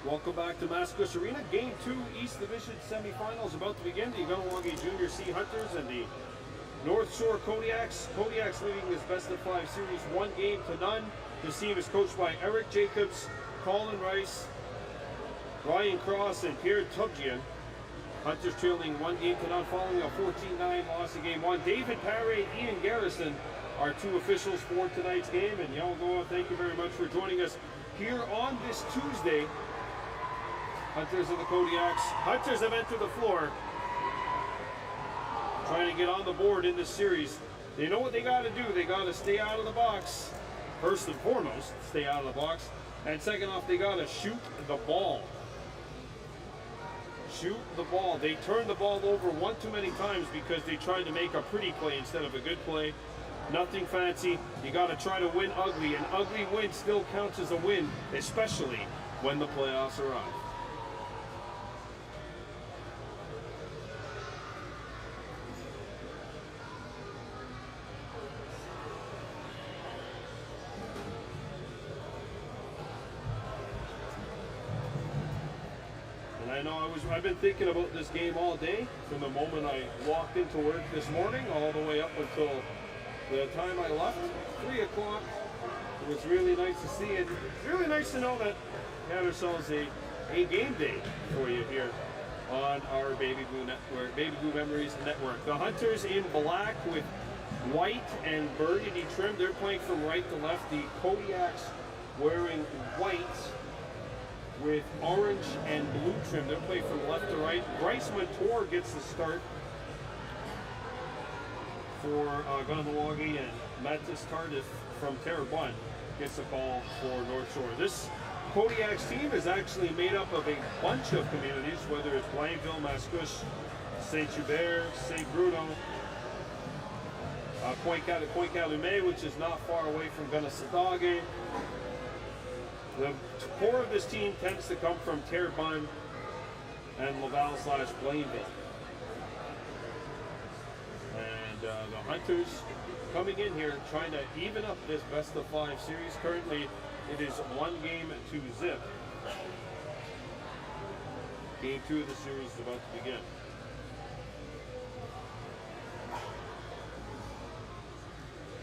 Welcome back to Mascus Arena. Game 2 East Division semifinals about to begin. The Kahnawake Junior C Hunters and the North Shore Kodiaks. Kodiaks leading this best of 5 series 1-0. This team is coached by Eric Jacobs, Colin Rice, Ryan Cross, and Pierre Tubjian. Hunters trailing 1-0 following a 14-9 loss in Game 1. David Paré, Ian Garrison are 2 officials for tonight's game. And Yalgo, thank you very much for joining us here on this Tuesday. Hunters and the Kodiaks. Hunters have entered the floor, trying to get on the board in this series. They know what they got to do. They got to stay out of the box. First and foremost, stay out of the box. And second off, they got to shoot the ball. Shoot the ball. They turned the ball over one too many times because they tried to make a pretty play instead of a good play. Nothing fancy. You got to try to win ugly. An ugly win still counts as a win, especially when the playoffs arrive. I know I've been thinking about this game all day, from the moment I walked into work this morning all the way up until the time I left, 3 o'clock. It was really nice to see, and really nice to know that we had ourselves a game day for you here on our Baby Blue Network, Baby Blue Memories Network. The Hunters in black with white and burgundy trim. They're playing from right to left. The Kodiaks wearing white with orange and blue trim. They're playing from left to right. Bryce Montour gets the start for Kahnawake, and Mattis Tardif from Terrebonne gets the call for North Shore. This Kodiaks team is actually made up of a bunch of communities, whether it's Blainville, Mascouche, Saint-Hubert, St. Bruno, Pointe-Calumet, which is not far away from Kanesatake. The core of this team tends to come from Terrebonne and Laval/Blainville. And the Hunters coming in here trying to even up this best of 5 series. Currently, it is 1-0. Game 2 of the series is about to begin.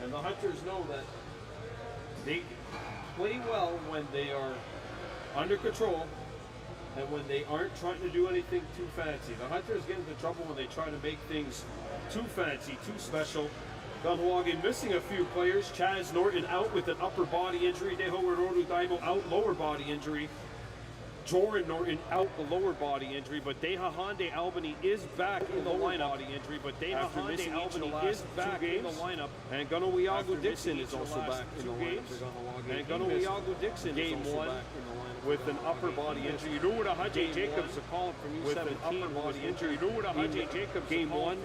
And the Hunters know that they play well when they are under control and when they aren't trying to do anything too fancy. The Hunters get into trouble when they try to make things too fancy, too special. Kahnawake missing a few players. Chaz Norton out with an upper body injury. Deho Rodu Daibo out, lower body injury. Joran Norton out, the lower body injury, but Deha Hande Albany is back in the lineup. After missing each of the last 2 games. And Kahnawake Dixon is also back in the lineup. And Kahnawake Dixon Game 1 with an upper body injury. Ruda Haji Jacobs, a call from U17 with an upper body injury. Ruda Haji Jacobs, Game 1.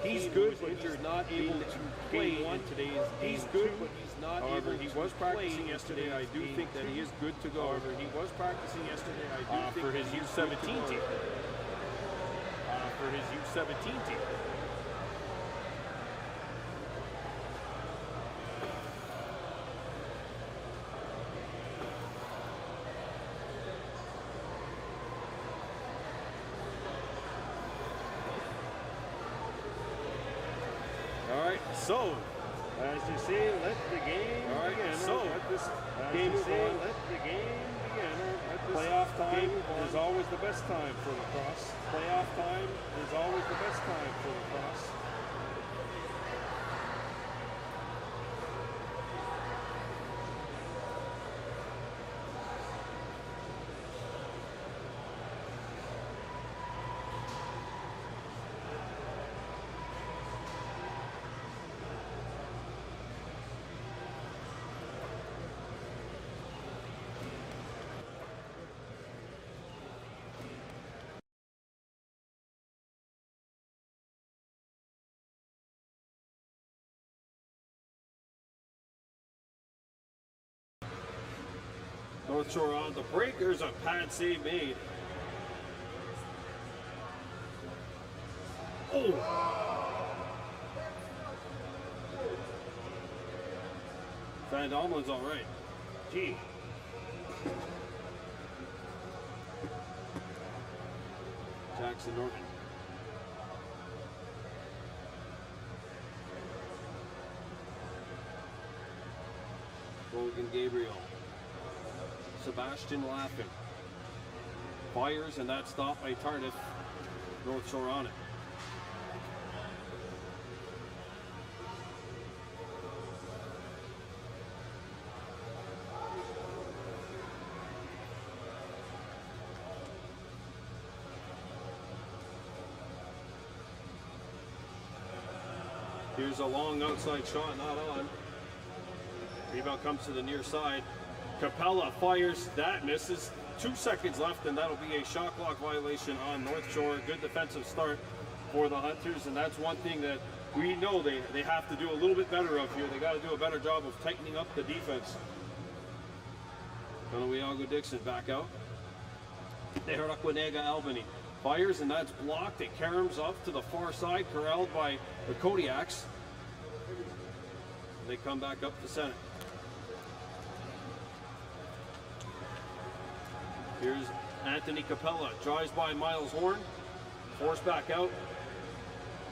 He's good, but he's not able to play in today's Game 2. He's good, but he's not able to play. He was practicing yesterday. I do think that he is good to go. However, he was practicing yesterday. For his U17 team. All right, so as you see, let the game begin. So let this game begin. Let the game begin. Playoff time is always the best time for lacrosse. Playoff time is always the best time for lacrosse. North Shore on the break. There's a pad save made. Oh! Van Alman's all right. Gee. Jackson Norton. Logan Gabriel. Sebastian laughing. Fires, and that's stopped by Tardif. North Shore on it. Here's a long outside shot, not on. Rebound comes to the near side. Capella fires, that misses. 2 seconds left, and that'll be a shot clock violation on North Shore. Good defensive start for the Hunters, and that's one thing that we know they have to do a little bit better of here. They got to do a better job of tightening up the defense. Kahnawake Dixon back out. Kahnawake Albany fires, and that's blocked. It caroms up to the far side, corralled by the Kodiaks. They come back up to center. Here's Anthony Capella, drives by Miles Horn, forced back out,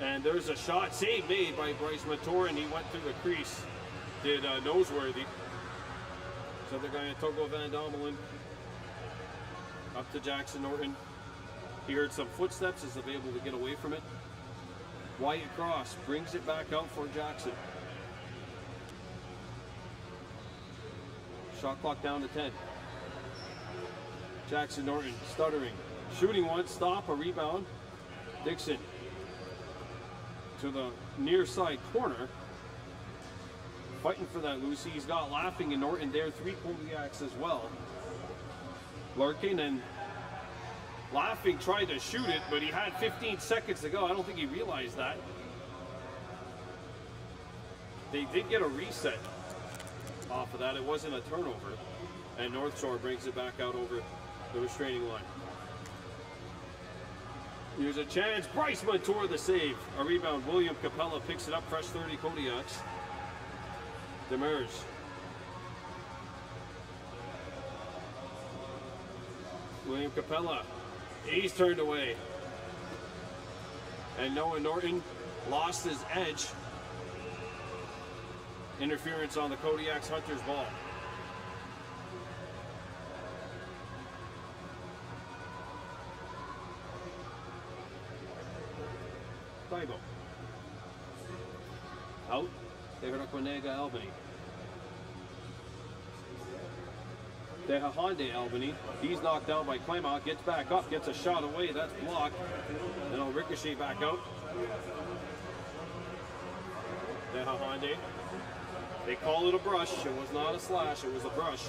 and there's a shot save made by Bryce Mator, and he went through the crease, did Noseworthy. So they're going to Togo Van Domelen up to Jackson Norton. He heard some footsteps, is able to get away from it. Wyatt Cross brings it back out for Jackson. Shot clock down to 10. Jackson Norton stuttering, shooting one, stop, a rebound. Dixon to the near side corner, fighting for that Lucy. He's got Laughing and Norton there, 3 Kodiaks as well. Larkin, and Laughing tried to shoot it, but he had 15 seconds to go. I don't think he realized that. They did get a reset off of that. It wasn't a turnover, and North Shore brings it back out over the restraining line. Here's a chance. Bryce Mator the save. A rebound. William Capella picks it up. Fresh 30 Kodiaks. Demers. William Capella. He's turned away. And Noah Norton lost his edge. Interference on the Kodiaks Hunters ball. Taibo. Out. Kahnawake Albany. Honda Albany. He's knocked down by Clement. Gets back up. Gets a shot away. That's blocked. Then it'll ricochet back out. Honda. They call it a brush. It was not a slash. It was a brush.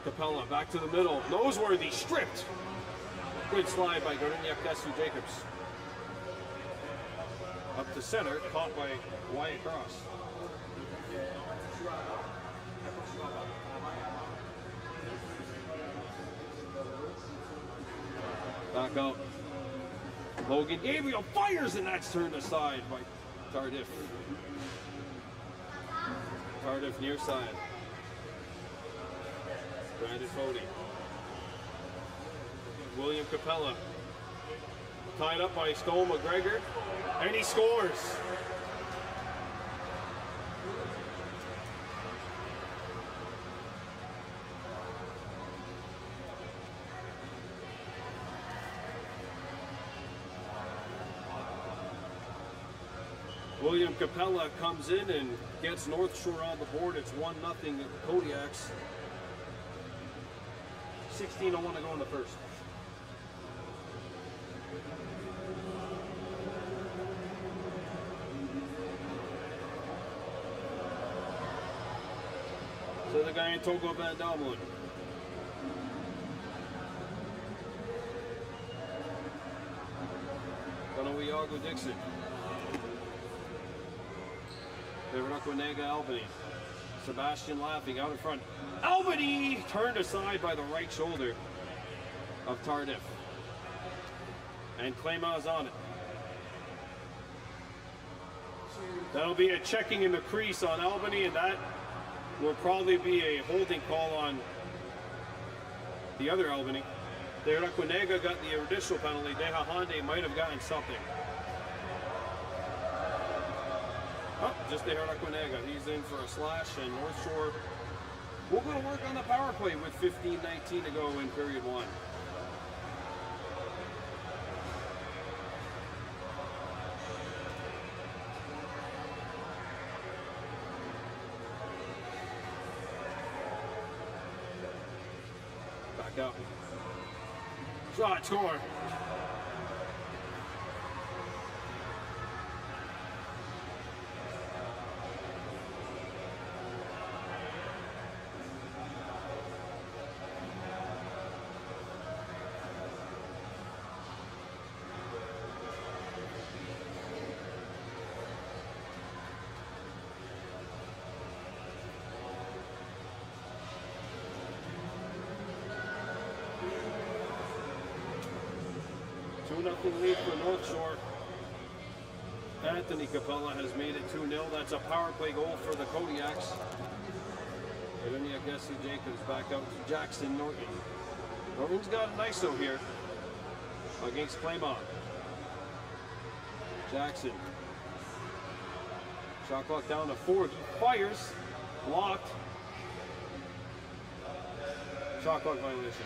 Capella back to the middle. Noseworthy stripped. Good slide by Gordinia Kesu Jacobs. Up to center, caught by Wyatt Cross. Back out. Logan Gabriel fires, and that's turned aside by Tardif. Tardif near side. Brandon Fody. William Capella. Tied up by Stoll McGregor, and he scores. William Capella comes in and gets North Shore on the board. It's 1-0 Kodiaks. 16:01 to go in the first. So the guy in Togo Van Domelen. Kahnawake Dixon. Kahnawake Albany. Sebastian Laughing out in front. Albany turned aside by the right shoulder of Tardif. And Clement's on it. That'll be a checking in the crease on Albany, and that will probably be a holding call on the other Albany. Kahnawake got the additional penalty. Kahnawake might have gotten something. Oh, just Kahnawake. He's in for a slash, and North Shore will go to work on the power play with 15:19 to go in period one. Back up. Shot, score. Nothing lead for North Shore. Anthony Capella has made it 2-0. That's a power play goal for the Kodiaks. And then Jesse Jacobs back out to Jackson Norton. Norton's got an ISO here against Claymont. Jackson. Shot clock down to 4. He fires. Blocked. Shot clock violation.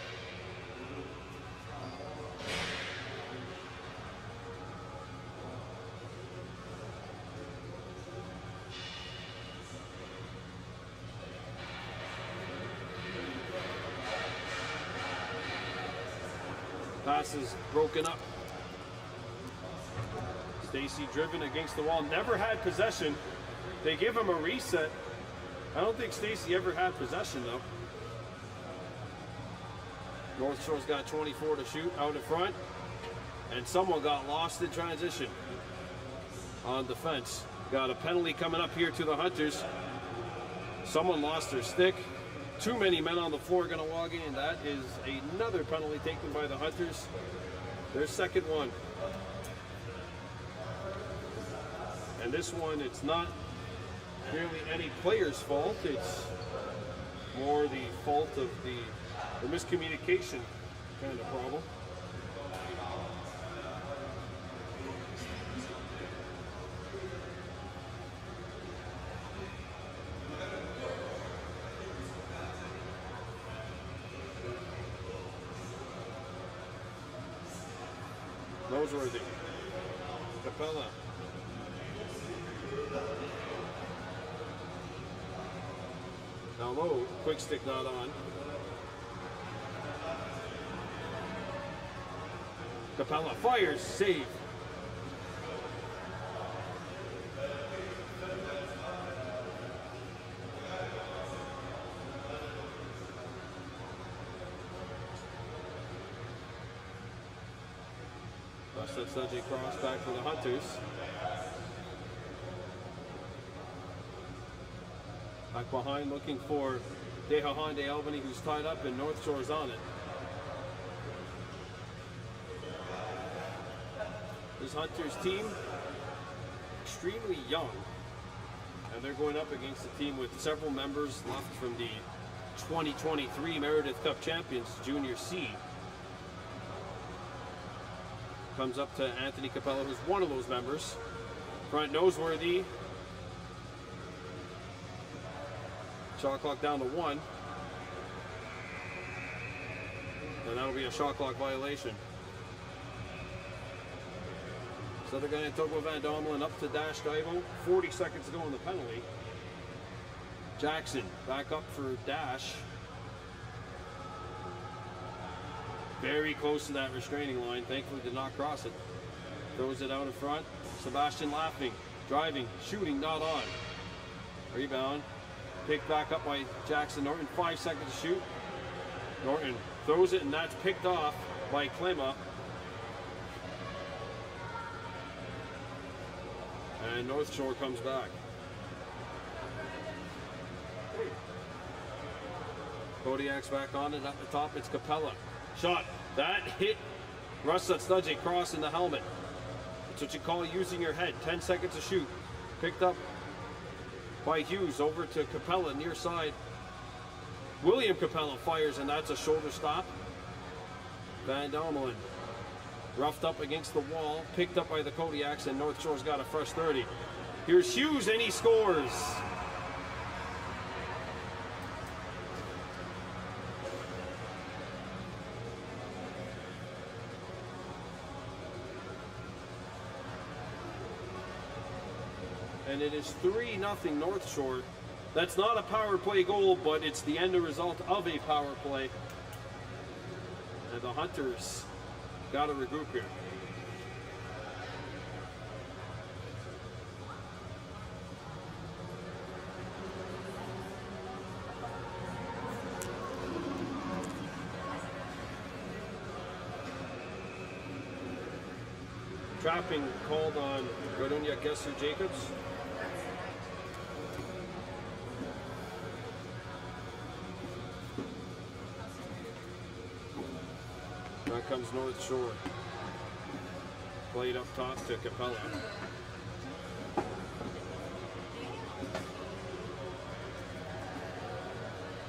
Pass is broken up. Stacy driven against the wall. Never had possession. They give him a reset. I don't think Stacy ever had possession though. North Shore's got 24 to shoot out in front. And someone got lost in transition on defense. Got a penalty coming up here to the Hunters. Someone lost their stick. Too many men on the floor going to walk in. That is another penalty taken by the Hunters. Their second one. And this one, it's not really any player's fault. It's more the fault of the miscommunication kind of problem. Noseworthy. Capella. Now low, quick stick not on. Capella fires, save. That's Sajay cross back for the Hunters. Back behind looking for Kahnawake Albany, who's tied up, and North Shore's on it. This Hunters team, extremely young, and they're going up against a team with several members left from the 2023 Meredith Cup champions, Junior C. Comes up to Anthony Capella, who's one of those members. Front Noseworthy. Shot clock down to 1. And that'll be a shot clock violation. So they're going to Togo Van Domelen up to Dash Divo. 40 seconds to go on the penalty. Jackson back up for Dash. Very close to that restraining line. Thankfully did not cross it. Throws it out in front. Sebastian laughing, driving, shooting, not on. Rebound. Picked back up by Jackson Norton. 5 seconds to shoot. Norton throws it, and that's picked off by Klima. And North Shore comes back. Kodiaks back on it at the top. It's Capella. Shot. That hit Russ Studge cross in the helmet. That's what you call using your head. 10 seconds to shoot. Picked up by Hughes over to Capella near side. William Capella fires, and that's a shoulder stop. Van Domelen roughed up against the wall, picked up by the Kodiaks, and North Shore's got a fresh 30. Here's Hughes, and he scores. And it is 3-0 North Shore. That's not a power play goal, but it's the end result of a power play. And the Hunters got to regroup here. Trapping called on Kahnawake Jacobs. Now comes North Shore. Played up top to Capella.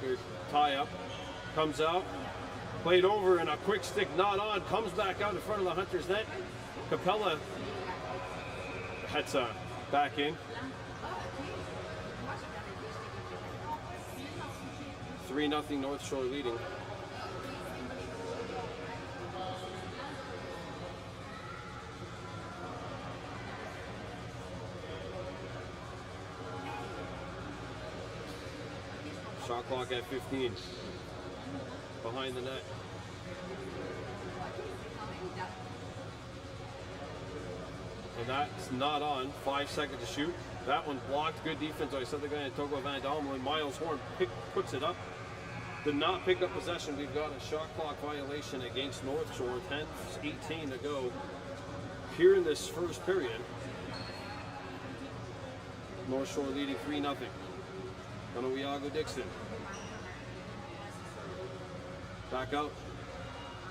Here's tie up. Comes out. Played over and a quick stick not on. Comes back out in front of the Hunters net. Capella heads back in. 3-0 North Shore leading. Shot clock at 15. Behind the net. And that's not on. 5 seconds to shoot. That one blocked. Good defense. I said the guy in Togo Van Domelen. Miles Horn puts it up. Did not pick up possession. We've got a shot clock violation against North Shore. 10:18 to go here in this first period. North Shore leading 3-0. Kahnawake Dixon. Back out.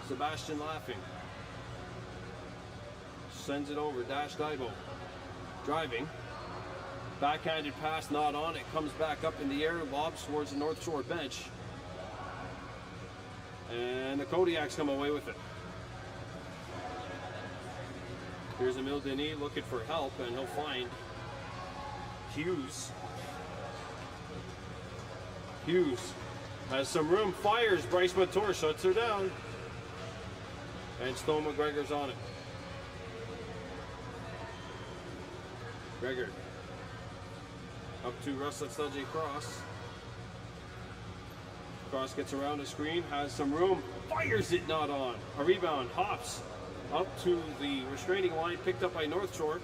Sebastian laughing. Sends it over. Dash Daibo. Driving. Backhanded pass not on. It comes back up in the air. Lobs towards the North Shore bench. And the Kodiaks come away with it. Here's Emile Denis looking for help, and he'll find Hughes. Hughes has some room. Fires. Bryce Matour shuts her down. And Stone McGregor's on it. Gregor up to Russell Sledge Cross. Cross gets around the screen, has some room, fires it not on. A rebound, hops up to the restraining line, picked up by North Shore.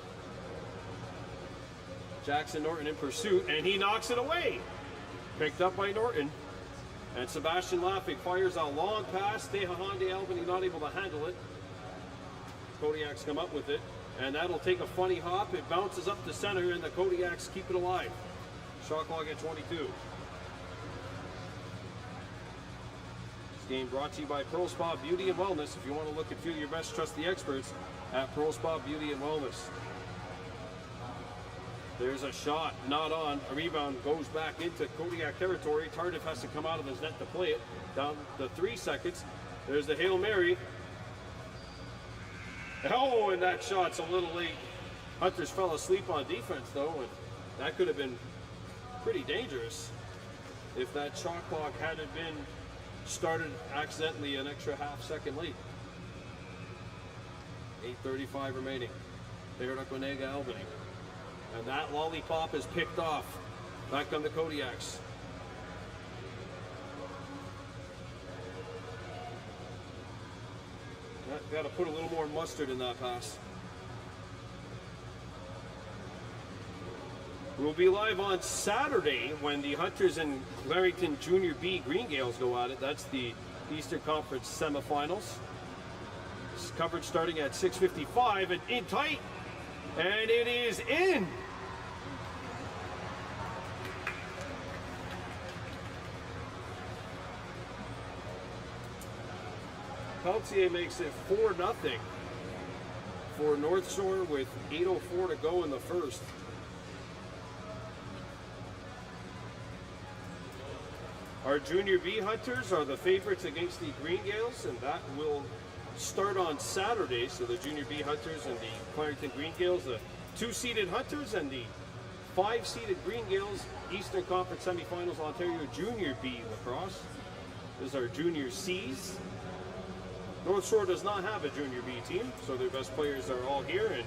Jackson Norton in pursuit, and he knocks it away. Picked up by Norton. And Sebastian Laughing fires a long pass. Dehahande Albany not able to handle it. Kodiaks come up with it. And that'll take a funny hop. It bounces up the center, and the Kodiaks keep it alive. Shot clock at 22. This game brought to you by Pearl Spa Beauty and Wellness. If you want to look and feel your best, trust the experts at Pearl Spa Beauty and Wellness. There's a shot, not on. A rebound goes back into Kodiak territory. Tardif has to come out of his net to play it. Down to 3 seconds. There's the Hail Mary. Oh, and that shot's a little late. Hunters fell asleep on defense, though, and that could have been pretty dangerous if that shot clock hadn't been started accidentally an extra half second late. 8:35 remaining. There to Kahnawake Albany. And that lollipop is picked off. Back on the Kodiaks. Got to put a little more mustard in that pass. We'll be live on Saturday when the Hunters and Clarington Junior B Green Gales go at it. That's the Eastern Conference semifinals. This coverage starting at 6:55 and in tight. And it is in. Peltier makes it 4-0 for North Shore with 8:04 to go in the first. Our Junior B Hunters are the favorites against the Green Gales, and that will start on Saturday, so the Junior B Hunters and the Clarington Green Gales, the 2-seeded Hunters and the 5-seeded Green Gales, Eastern Conference Semifinals, Ontario Junior B Lacrosse. This is our Junior Cs. North Shore does not have a Junior B team, so their best players are all here, and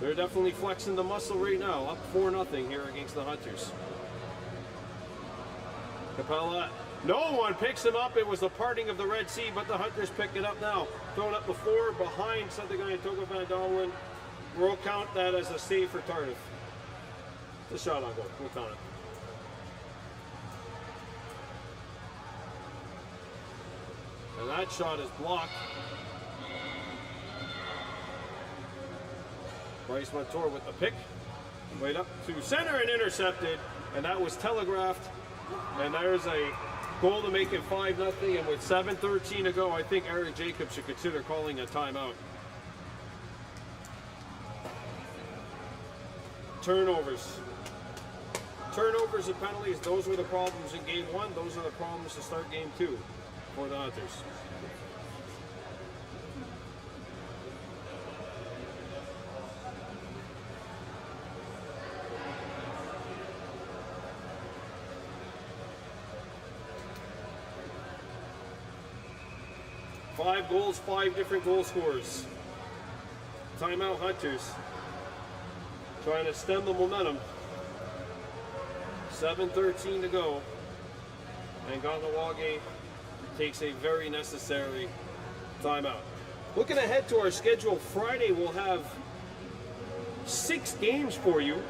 they're definitely flexing the muscle right now, up 4-0 here against the Hunters. Capella, no one picks him up. It was the parting of the Red Sea, but the Hunters pick it up now. Thrown up the floor behind something guy Togo Van Donlin. We'll count that as a save for Tardif. It's a shot on goal. We'll count it. And that shot is blocked. Bryce Montour with the pick. Right up to center and intercepted. And that was telegraphed. And there's a goal to make it 5-0. And with 7:13 to go, I think Aaron Jacobs should consider calling a timeout. Turnovers. Turnovers and penalties, those were the problems in game 1. Those are the problems to start game 2 for the Hunters. Five goals, 5 different goal scorers. Timeout Hunters. Trying to stem the momentum. 7:13 to go. And Kahnawake takes a very necessary timeout. Looking ahead to our schedule, Friday we'll have 6 games for you.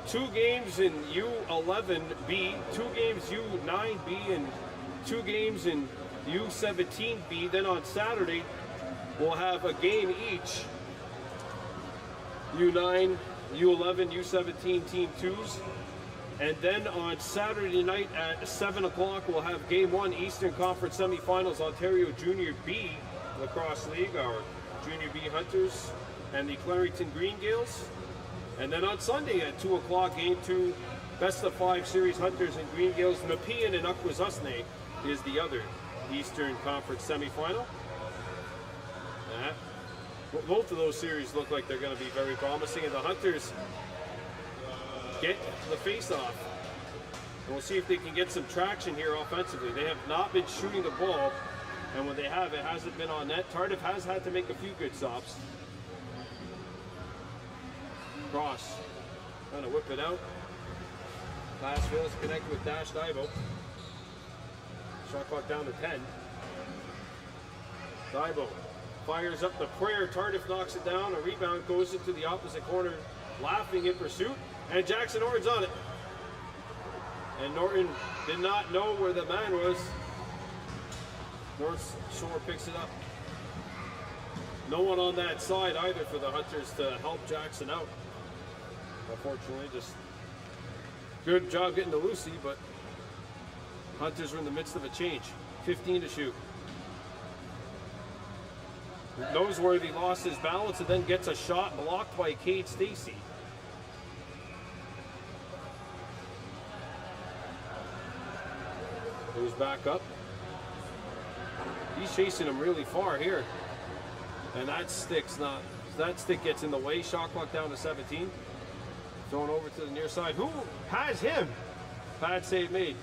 2 games in U11B, 2 games U9B, and 2 games in U17B. Then on Saturday, we'll have a game each. U9, U11, U17 Team 2s. And then on Saturday night at 7 o'clock, we'll have Game 1 Eastern Conference Semifinals, Ontario Junior B Lacrosse League, our Junior B Hunters and the Clarington Green Gales. And then on Sunday at 2 o'clock, Game 2, Best of 5 Series Hunters and Green Gales. Nepean and Akwesasne is the other Eastern Conference semifinal. Both of those series look like they're going to be very promising, and the Hunters get the face-off. And we'll see if they can get some traction here offensively. They have not been shooting the ball, and when they have, it hasn't been on net. Tardif has had to make a few good stops. Cross, trying to whip it out. Pass fails to connect with Dash Divo. Shot clock down to 10. Divo fires up the prayer. Tardif knocks it down. A rebound goes into the opposite corner. Laughing in pursuit. And Jackson Norton's on it. And Norton did not know where the man was. North Shore picks it up. No one on that side either for the Hunters to help Jackson out. Unfortunately, just good job getting to Lucy, but Hunters are in the midst of a change. 15 to shoot. Noseworthy lost his balance and then gets a shot blocked by Cade Stacy. Goes back up. He's chasing him really far here. And that stick gets in the way. Shot clock down to 17. Thrown over to the near side. Who has him? Pad save made.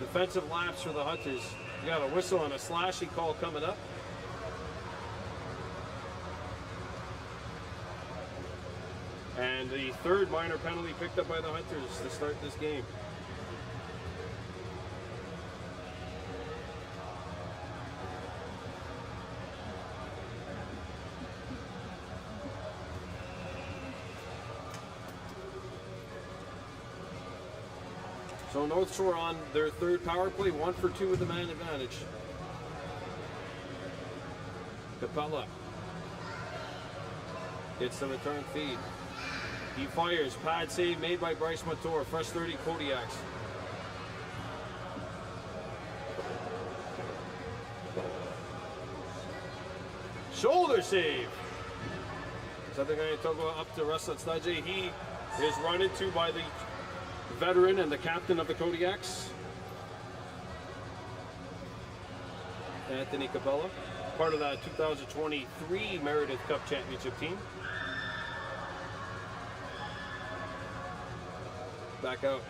Defensive lapse for the Hunters. You got a whistle and a slashing call coming up. And the third minor penalty picked up by the Hunters to start this game. So North Shore on their third power play, 1 for 2 with the man advantage. Capella gets the return feed. He fires. Pad save made by Bryce Montour. Fresh 30 Kodiaks. Shoulder save. Something I need to go up to Russell Snudge. He is run into by the veteran and the captain of the Kodiaks, Anthony Cabela. part of that 2023 Meredith Cup Championship team. Back out.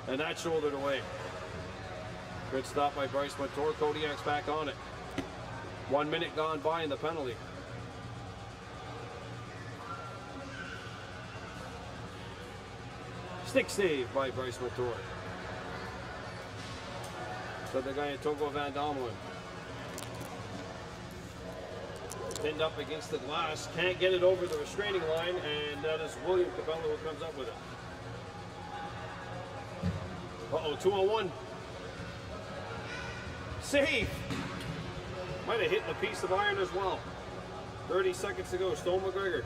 And that shouldered away. Good stop by Bryce Montour. Kodiaks back on it. 1 minute gone by in the penalty. Stick save by Bryce Montour. So the guy in Togo Van Domelen. Pinned up against the glass. Can't get it over the restraining line, and that is William Cabello who comes up with it. Uh-oh, 2-on-1. Save! Might have hit a piece of iron as well. 30 seconds to go. Stone McGregor.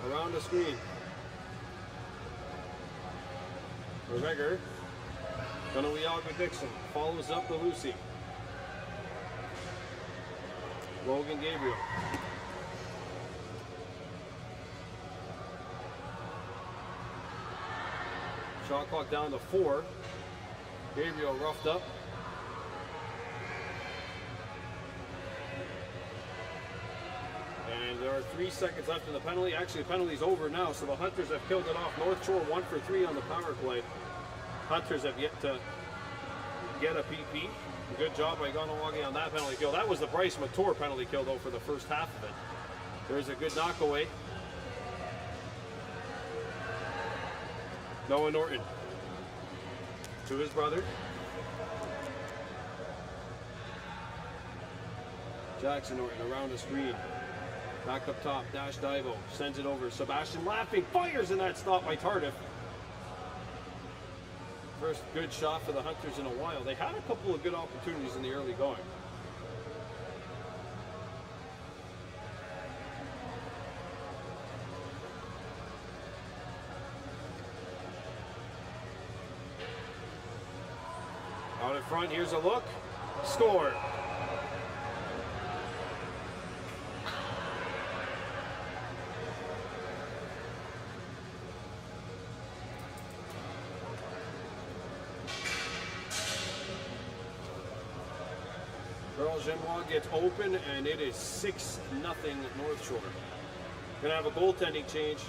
Around the screen. McGregor. Kahnawake Dixon. Follows up the Lucy. Logan Gabriel. Shot clock down to 4. Gabriel roughed up. And there are 3 seconds left in the penalty. Actually, the penalty's over now, so the Hunters have killed it off. North Shore 1 for 3 on the power play. Hunters have yet to get a PP. Good job by Kahnawake on that penalty kill. That was the Bryce Montour penalty kill, though, for the first half of it. There's a good knockaway. Noah Norton to his brother. Jackson Norton around the screen. Back up top, Dash Divo. Sends it over. Sebastian Laughing fires in that stop by Tardif. First good shot for the Hunters in a while. They had a couple of good opportunities in the early going. Out in front, here's a look. Score. Genois gets open, and it is 6-0 North Shore. Gonna have a goaltending change.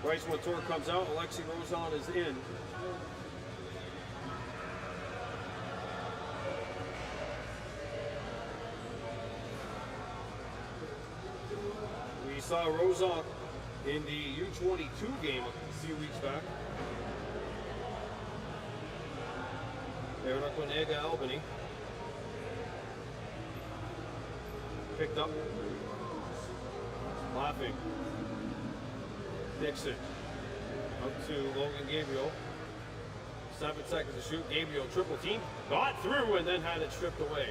Bryce Montour comes out, Alexi Rozon is in. We saw Rozon in the U22 game a few weeks back. Kahnawake Albany. Picked up. Laughing. Dixon. Up to Logan Gabriel. 7 seconds to shoot. Gabriel triple team. Got through and then had it stripped away.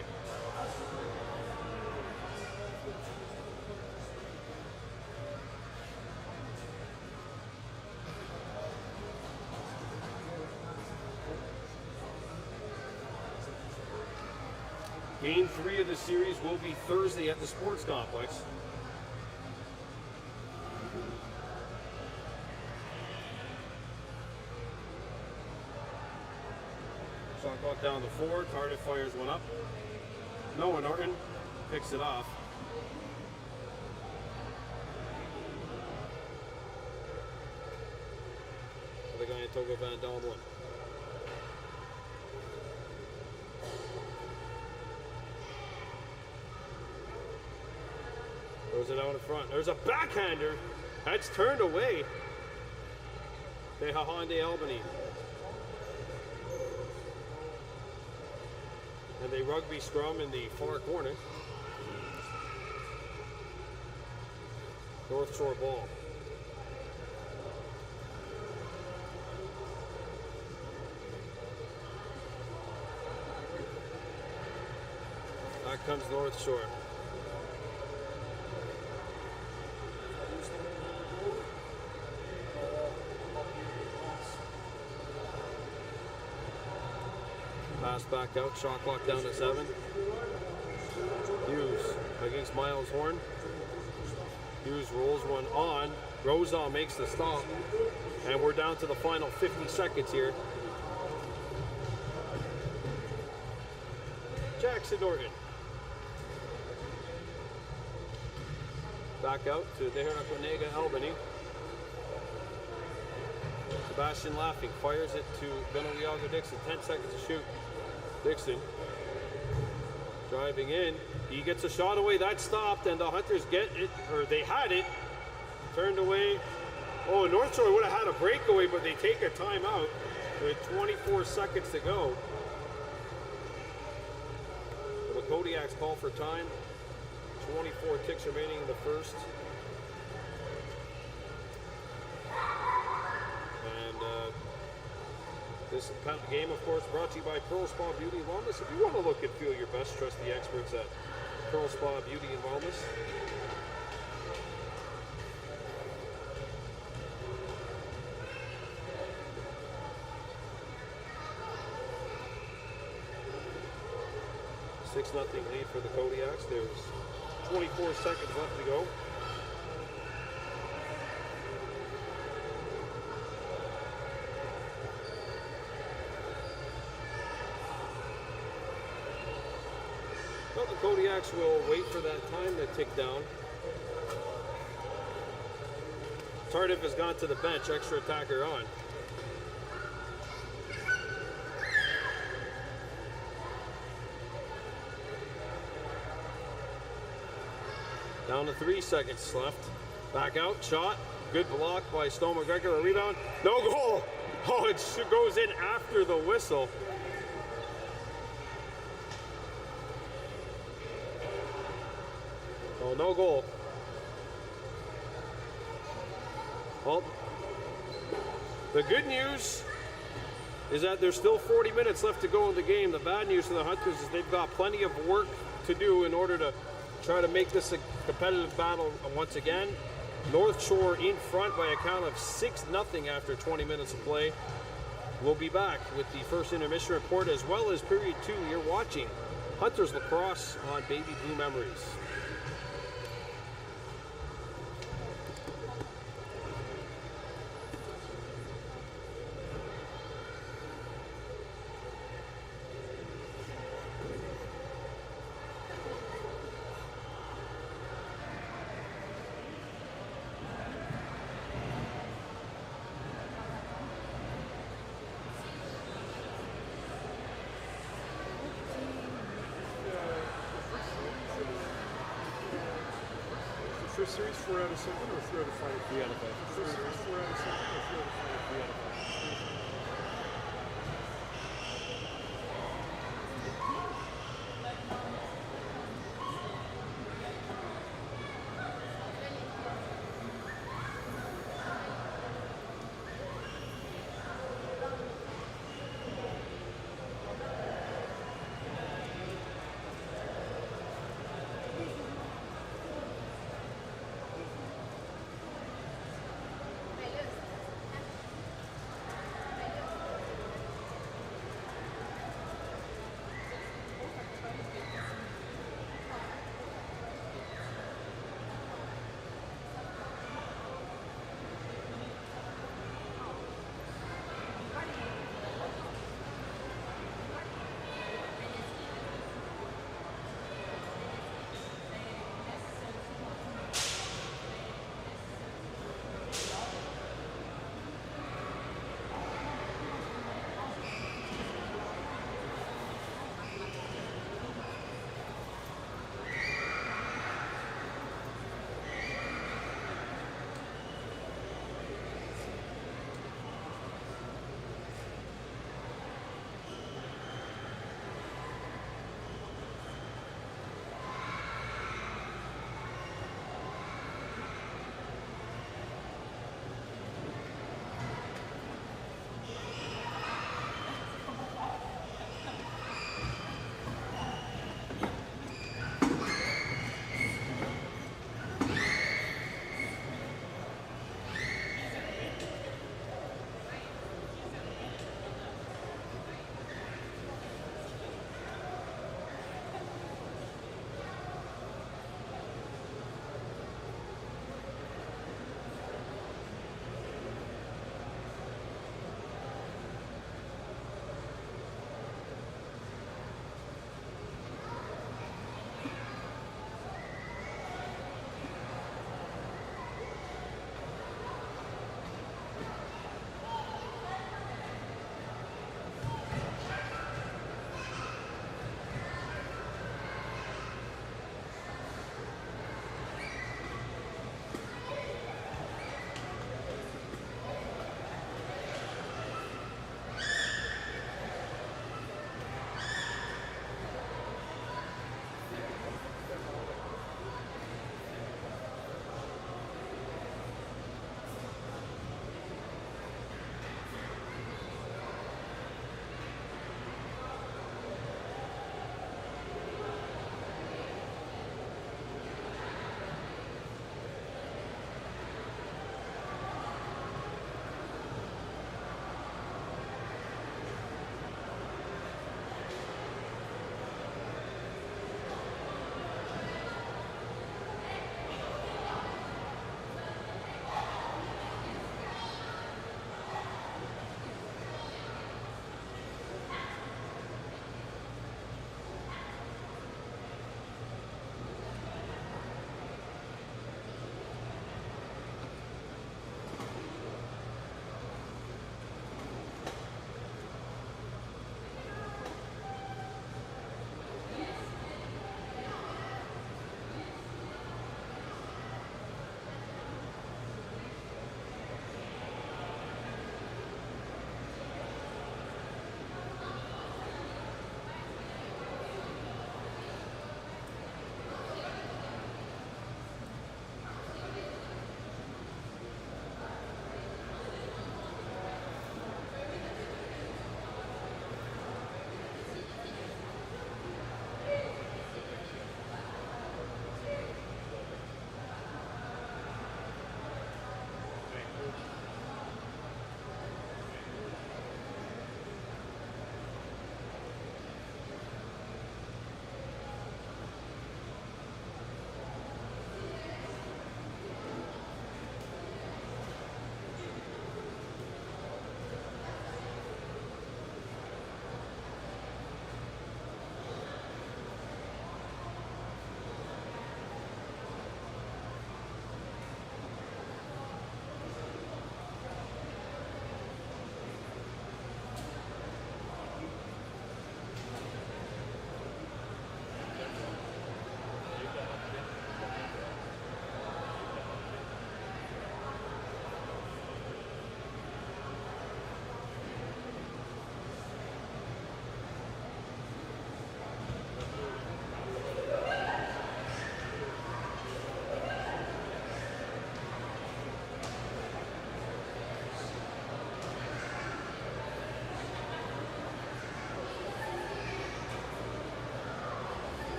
Game 3 of the series will be Thursday at the Sports Complex. Shot clock down to 4. Tardif fires one up. Noah Norton picks it off. The guy in Togo Van Domelen. Throws it out in front. There's a backhander. That's turned away. Hyundai Albany. And a rugby scrum in the far corner. North Shore ball. Back comes North Shore. Pass back out, shot clock down to 7. Hughes against Miles Horn. Hughes rolls one on. Rozon makes the stop. And we're down to the final 50 seconds here. Jackson Norton. Back out to Kahnawake, Albany. Sebastian Laughing fires it to Kahnawake Dixon. 10 seconds to shoot. Dixon driving in. He gets a shot away. That stopped, and the Hunters get it, or they had it. Turned away. Oh, North Shore would have had a breakaway, but they take a timeout with 24 seconds to go. The Kodiaks call for time. 24 ticks remaining in the first. And this game, of course, brought to you by Pearl Spa Beauty and Wellness. If you want to look and feel your best, trust the experts at Pearl Spa Beauty and Wellness. Nothing lead for the Kodiaks. There's 24 seconds left to go. Well, the Kodiaks will wait for that time to tick down. Tardif has gone to the bench, extra attacker on. Down to 3 seconds left. Back out, shot. Good block by Stone McGregor. A rebound. No goal. Oh, it goes in after the whistle. Oh, no goal. Well, the good news is that there's still 40 minutes left to go in the game. The bad news for the Hunters is they've got plenty of work to do in order to try to make this a competitive battle once again. North Shore in front by a count of 6-0 after 20 minutes of play. We'll be back with the first intermission report as well as period 2. You're watching Hunters Lacrosse on Baby Blue Memories. First series 4 out of 7 or 3 out of 5? 3 out of 5. First series 4 out of 7 or 3 out of 5? 3 out of 5.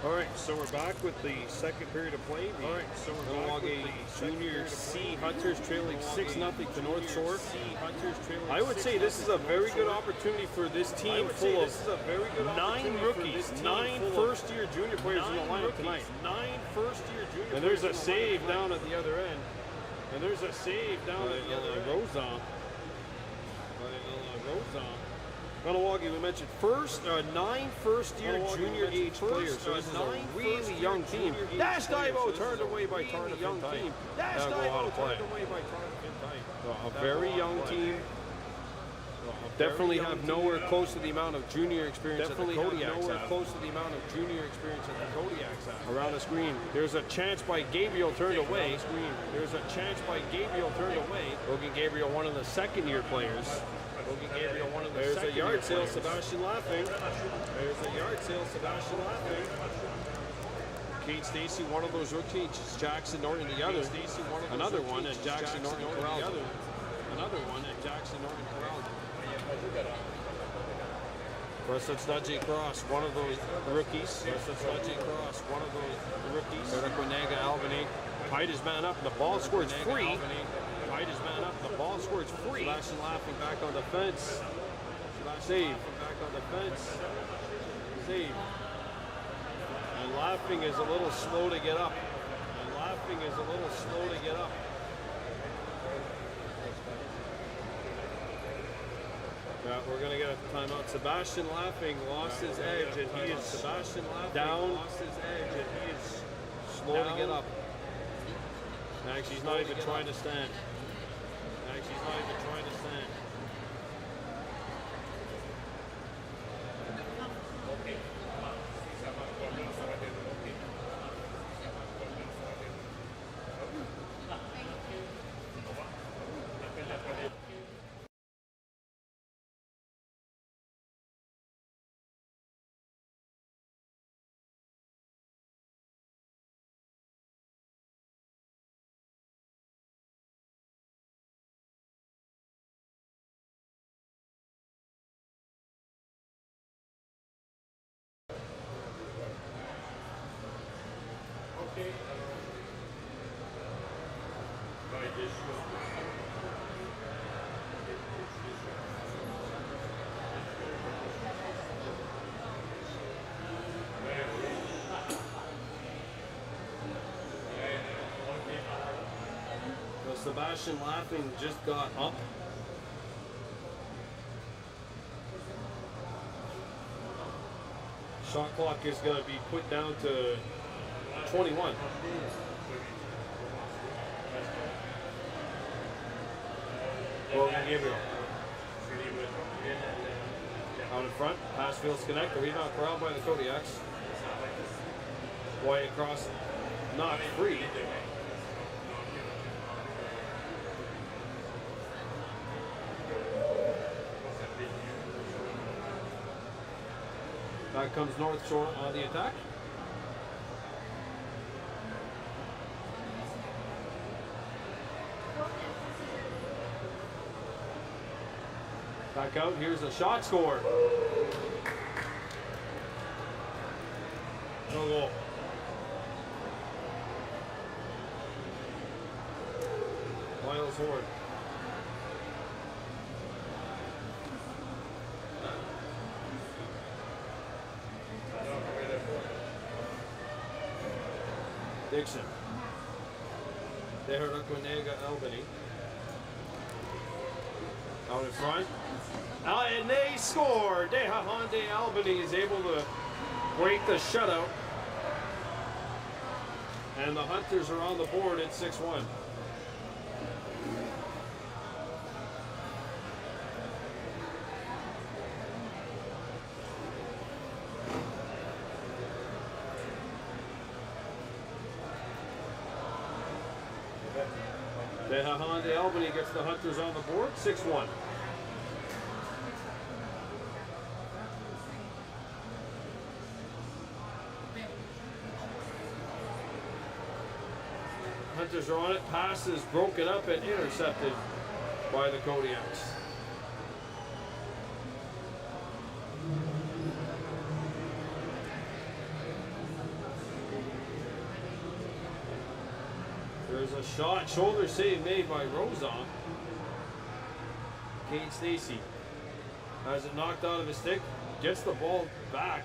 All right, so we're back with the second period of play. All right, so we're Kahnawake Junior C Hunters trailing 6-0 to North Shore. I would say this is a very good opportunity for this team full of 9 rookies, 9 first-year junior players in the lineup tonight. 9 first-year junior. And there's a save down at the other end. And there's a save down at the other end. Rosa. Kahnawake, we mentioned 9 first-year junior age players. So this is a really young team. Dash Divo turned away by Tarnif young team. Dash Divo turned away by Tarnif. A very young team. Definitely have nowhere close to the amount of junior experience that the Kodiaks have. Around the screen, there's a chance by Gabriel turned away. Logan Gabriel, one of the second-year players. There's a yard sale, Sebastian laughing. Kate Stacy, one of those rookies. Jackson Norton, the other. Another one, and Jackson Norton corralled. Preston Snudgy Cross, one of those rookies. Eric Winega, Albany. Tied his man up, and the ball scored free. Sebastian laughing back on the fence. Save. And laughing is a little slow to get up. Yeah, we're going to get a timeout. Sebastian laughing lost his edge, and he is down. Slow to get up. Actually, he's not even trying to stand. Sebastian laughing just got up. Shot clock is going to be put down to 21. Logan Gabriel. Out in front, pass fields connect. The rebound corralled by the Kodiaks. Wyatt Cross not free. Back comes North Shore on the attack. Back out, here's a shot scored. No goal. Miles Horde. Dixon. There, Winega, Albany. Out in front. And they score! Deha Hyundai Albany is able to break the shutout. And the Hunters are on the board at 6-1. Deha Hyundai Albany gets the Hunters on the board, 6-1. Hunters are on it. Pass is broken up and intercepted by the Kodiaks. There's a shot, shoulder save made by Rosa. Kate Stacy has it knocked out of his stick, gets the ball back,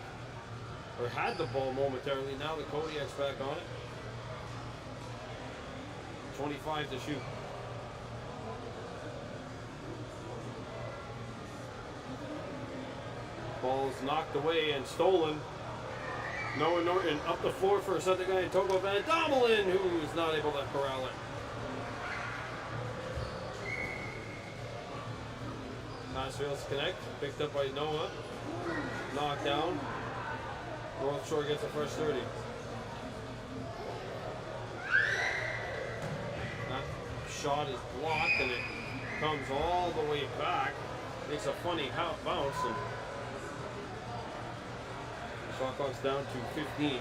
or had the ball momentarily. Now the Kodiak's back on it. 25 to shoot. Ball's knocked away and stolen. Noah Norton up the floor for a second guy, Togo Van Domelin, who is not able to corral it. Pass fails to connect, picked up by Noah. Knocked down. North Shore gets a fresh 30. That shot is blocked and it comes all the way back. Makes a funny bounce and shot clock's down to 15.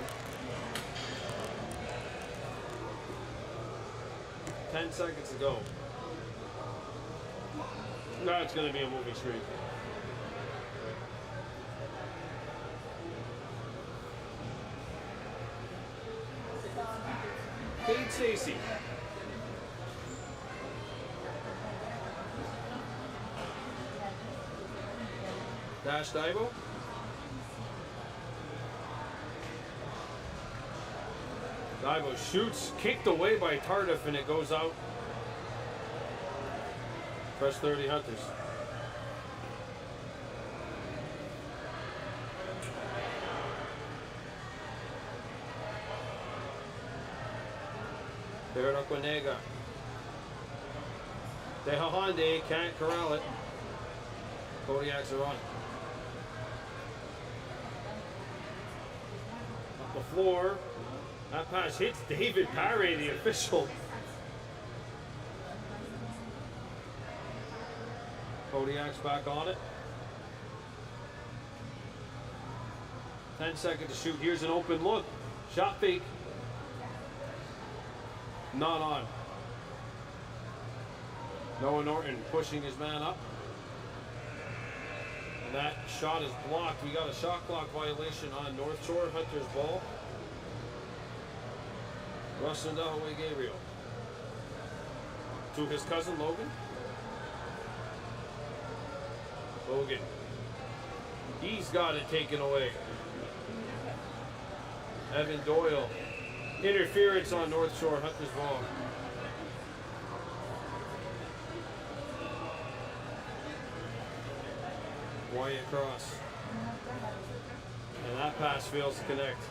10 seconds to go. Now it's going to be a moving streak. Kate Stacy. Dash Divo. Divo shoots, kicked away by Tardif, and it goes out. Fresh 30 Hunters. Bernaquanega. Tehahande can't corral it. Kodiaks are on. Up the floor. That pass hits David Paré, the official. Kodiak's back on it. 10 seconds to shoot. Here's an open look. Shot fake. Not on. Noah Norton pushing his man up. And that shot is blocked. We got a shot clock violation on North Shore. Hunter's ball. Rustin Dahaway Gabriel. To his cousin Logan. Logan. He's got it taken away. Evan Doyle. Interference on North Shore. Hunter's ball. Wyatt Cross. And that pass fails to connect.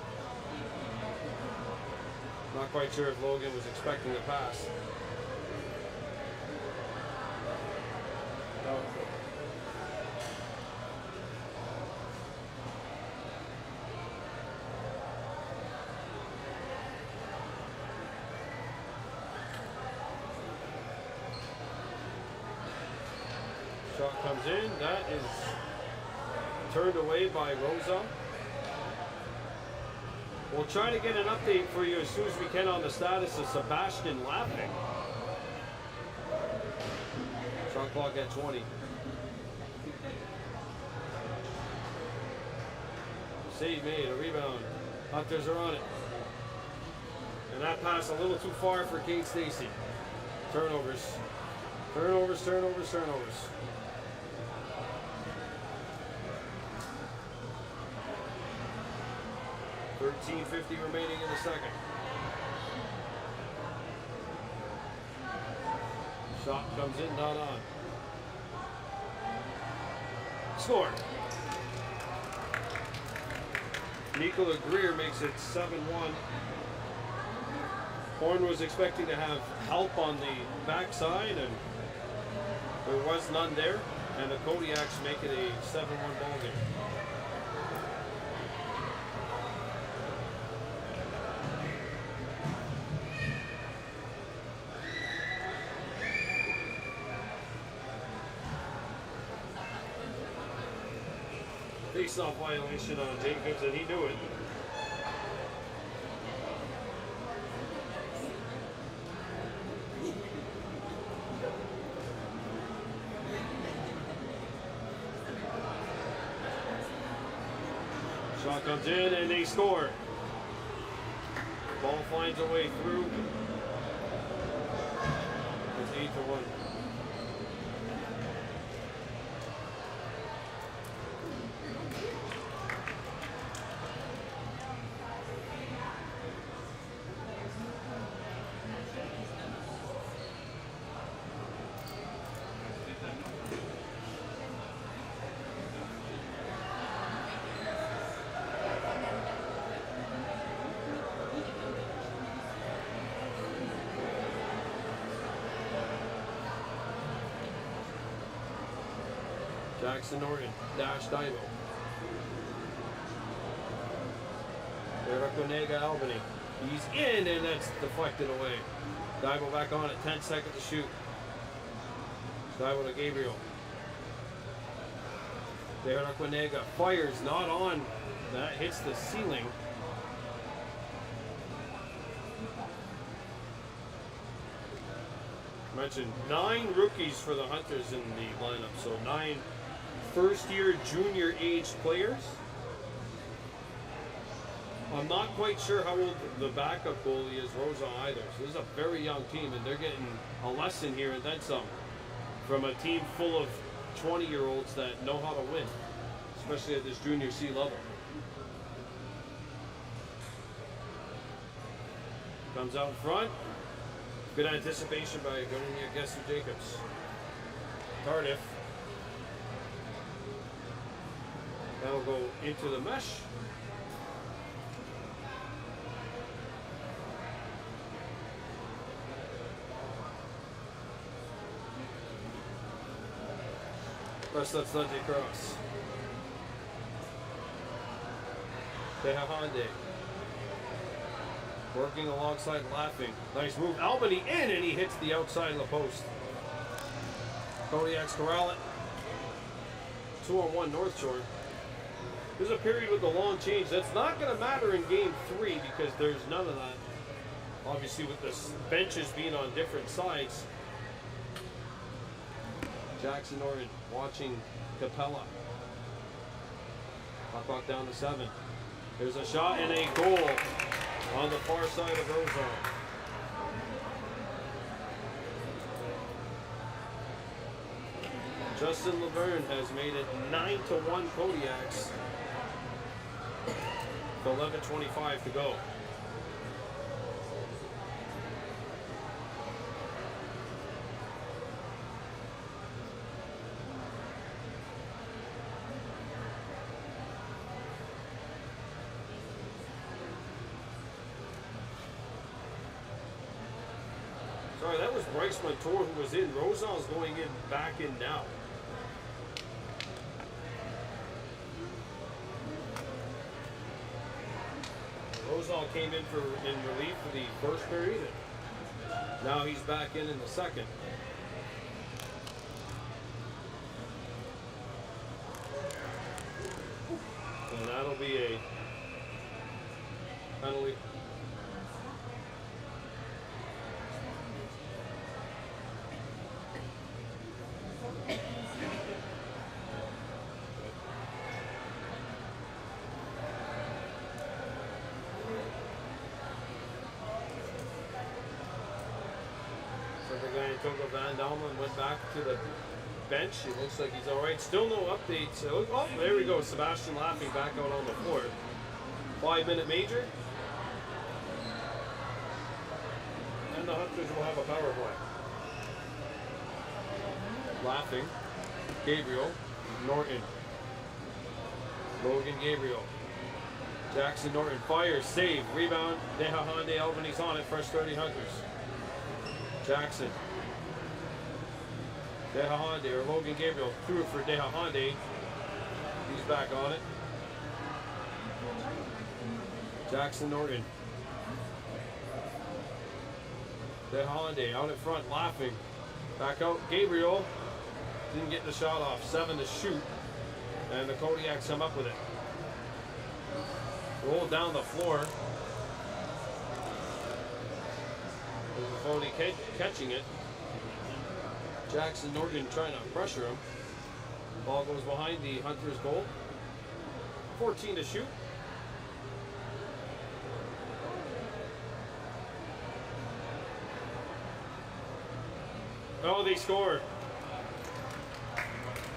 Not quite sure if Logan was expecting the pass. Shot comes in. That is turned away by Rosa. We'll try to get an update for you as soon as we can on the status of Sebastian Lapping. Shot clock at 20. Save made, a rebound. Hunters are on it. And that pass a little too far for Kate Stacy. Turnovers. Turnovers, turnovers, turnovers. $13.50 remaining in the second. Shot comes in, not on. Score. Nicola Greer makes it 7-1. Horn was expecting to have help on the backside, and there was none there. And the Kodiaks make it a 7-1 ball game. Face-off violation on Jacobs, and he knew it. Shot comes in and they score. Ball finds a way through. It's 8-1. Jackson Norton, dash Divo. Kahnawake, Albany. He's in, and that's deflected away. Divo back on it, 10 seconds to shoot. Divo to Gabriel. Kahnawake fires, not on. That hits the ceiling. Mentioned 9 rookies for the Hunters in the lineup, so 9 first-year junior age players. I'm not quite sure how old the backup goalie is, Rosa, either. So this is a very young team, and they're getting a lesson here and then some from a team full of 20-year-olds that know how to win, especially at this junior C level. Comes out in front. Good anticipation by Gordon Jacobs. Tardif. That'll go into the mesh. Rest that's Dante Cross. Honda. Working alongside Laughing. Nice move. Albany in, and he hits the outside of the post. Kodiaks corral it. 2-on-1 North Shore. There's a period with the long change. That's not going to matter in game 3 because there's none of that. Obviously with the benches being on different sides. Jackson Norton watching Capella. Clock down to 7. There's a shot and a goal on the far side of Rosal. Justin Laverne has made it 9-1 Kodiaks. 11:25 to go. Sorry, that was Bryce Montour who was in. Rosal's going in, back in now. Rosal came in relief for the first period. Now he's back in the second. And that'll be a penalty. Van Dalman went back to the bench. It looks like he's all right. Still no updates. Oh, there we go. Sebastian Laughing back out on the floor. 5-minute major. And the Hunters will have a power play. Laughing. Gabriel. Norton. Logan Gabriel. Jackson Norton fires. Save. Rebound. Honda. Albany's on it. Fresh 30 Hunters. Jackson. Honda or Logan Gabriel threw it for Honda. He's back on it. Jackson Norton. Honda out in front, Laughing. Back out, Gabriel. Didn't get the shot off. 7 to shoot. And the Kodiaks come up with it. Roll down the floor. Foley catching it. Jackson Norton trying to pressure him. Ball goes behind the Hunters' goal. 14 to shoot. Oh, they score.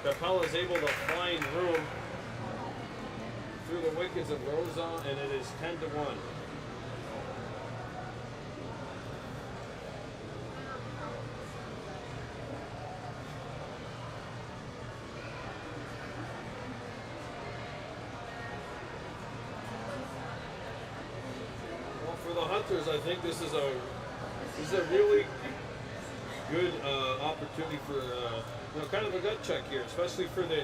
Capella is able to find room through the wickets of Rosa, and it is 10-1. Well, for the Hunters, I think this is a really good opportunity for kind of a gut check here, especially for the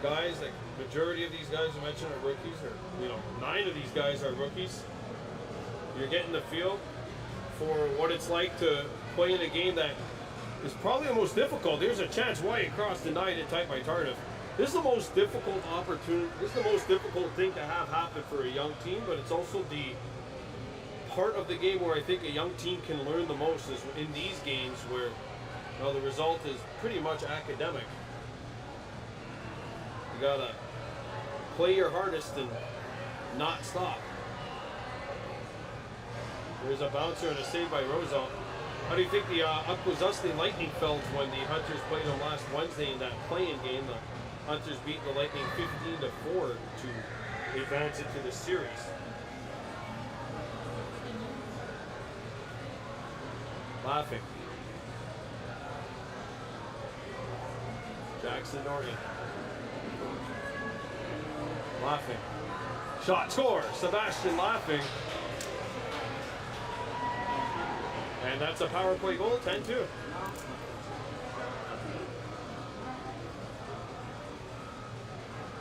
guys. Like majority of these guys I mentioned are rookies, or 9 of these guys are rookies. You're getting the feel for what it's like to play in a game that is probably the most difficult. There's a chance Wyatt Cross denied it tight by Tardif. This is the most difficult opportunity. This is the most difficult thing to have happen for a young team, but it's also the part of the game where I think a young team can learn the most is in these games where the result is pretty much academic. You gotta play your hardest and not stop. There's a bouncer and a save by Rosa. How do you think the Akwesasne Lightning felt when the Hunters played them last Wednesday in that play-in game? The Hunters beat the Lightning 15-4 to advance into the series. Laughing. Jackson Norton. Laughing. Shot, score. Sebastian Laughing. And that's a power play goal, 10-2.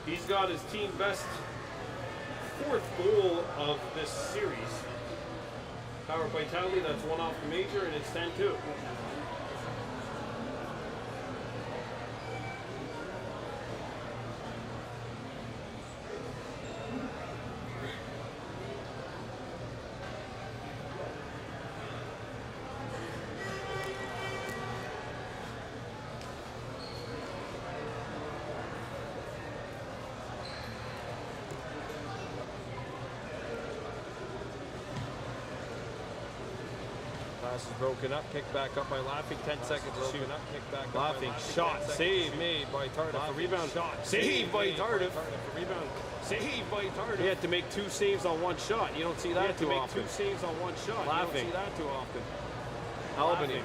He's got his team best 4th goal of this series. Power play tally, that's 1 off the major, and it's 10-2. Pass is broken up, kicked back up by Laughing, 10 seconds to shoot. Laughing, shot, save made by Tardif. A rebound, shot, save by Tardif. Rebound, save by Tardif. He had to make 2 saves on 1 shot. You don't see that too often. 2 saves on 1 shot. Laughing. You don't see that too often. Albany.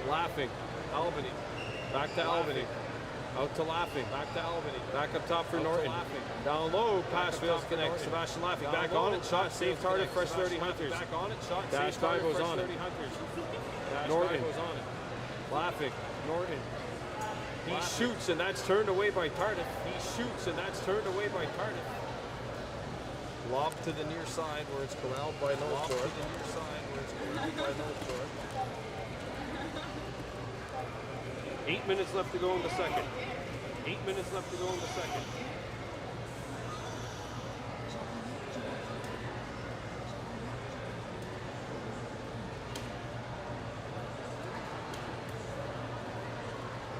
Laughing. Albany. Back to Albany. Out to Laughing. Back to Albany. Back up top for Norton. Down low. Pass fails connect. Sebastian Laughing. Back on it. Shot. Save Tardif. Fresh 30 Hunters. Back on it. Shot. Dash time goes on it. Norton. Laughing. Norton. He shoots and that's turned away by Tardif. Lob to the near side where it's corralled by Northshore. 8 minutes left to go in the second.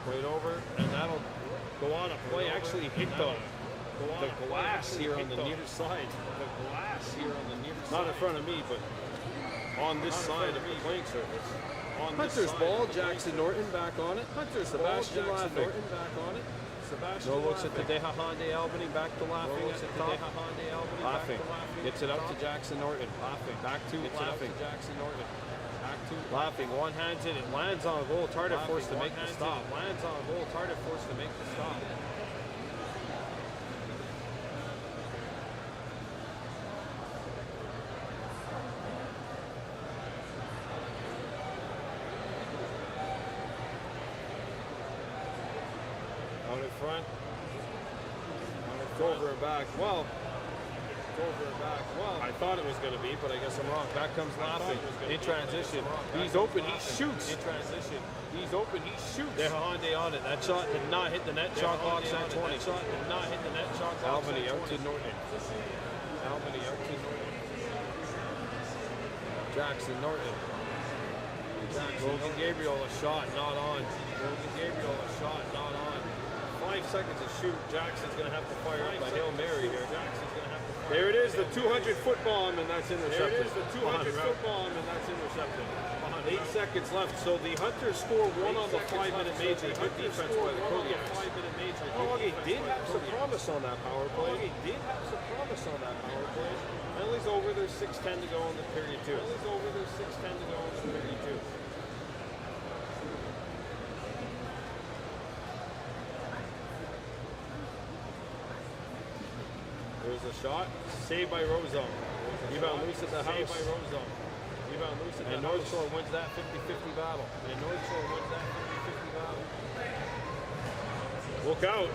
Played over, and that'll go on a play. Actually hit the glass here on the near side. Not in front of me, but on this side of the playing surface. Hunter's ball, Jackson Norton back on it. Sebastian Laughing. No looks at the Deha Hyundai Albany, back to Laughing at the top. Laughing. Gets it up to Jackson Norton. Back to Laughing. Laughing, one hands it, it lands on a goal. Tardif forced to make the stop. Out in front. Over and back. Well, I thought it was going to be, but I guess I'm wrong. Back comes Laughing in transition. He's open. He shoots. Deha Hyundai on it. That shot did not hit the net. Shot clock's at 20. Albany out to Norton. Jackson Norton. Logan Gabriel a shot, not on. 5 seconds to shoot. Jackson's going to have to fire up a Hail Mary here. There it is, the 200-foot bomb, and that's intercepted. There it is, the 200-foot bomb, and that's intercepted. 8 seconds left, so the Hunters score one on the 5-minute major. Good defense by the Kodiaks. Kahnawake did have some promise on that power play. Penalty's over, there's 6:10 to go in the period 2. There's a shot, saved by Rozon. Rebound loose at the house. And North Shore wins that 50-50 battle. Look out.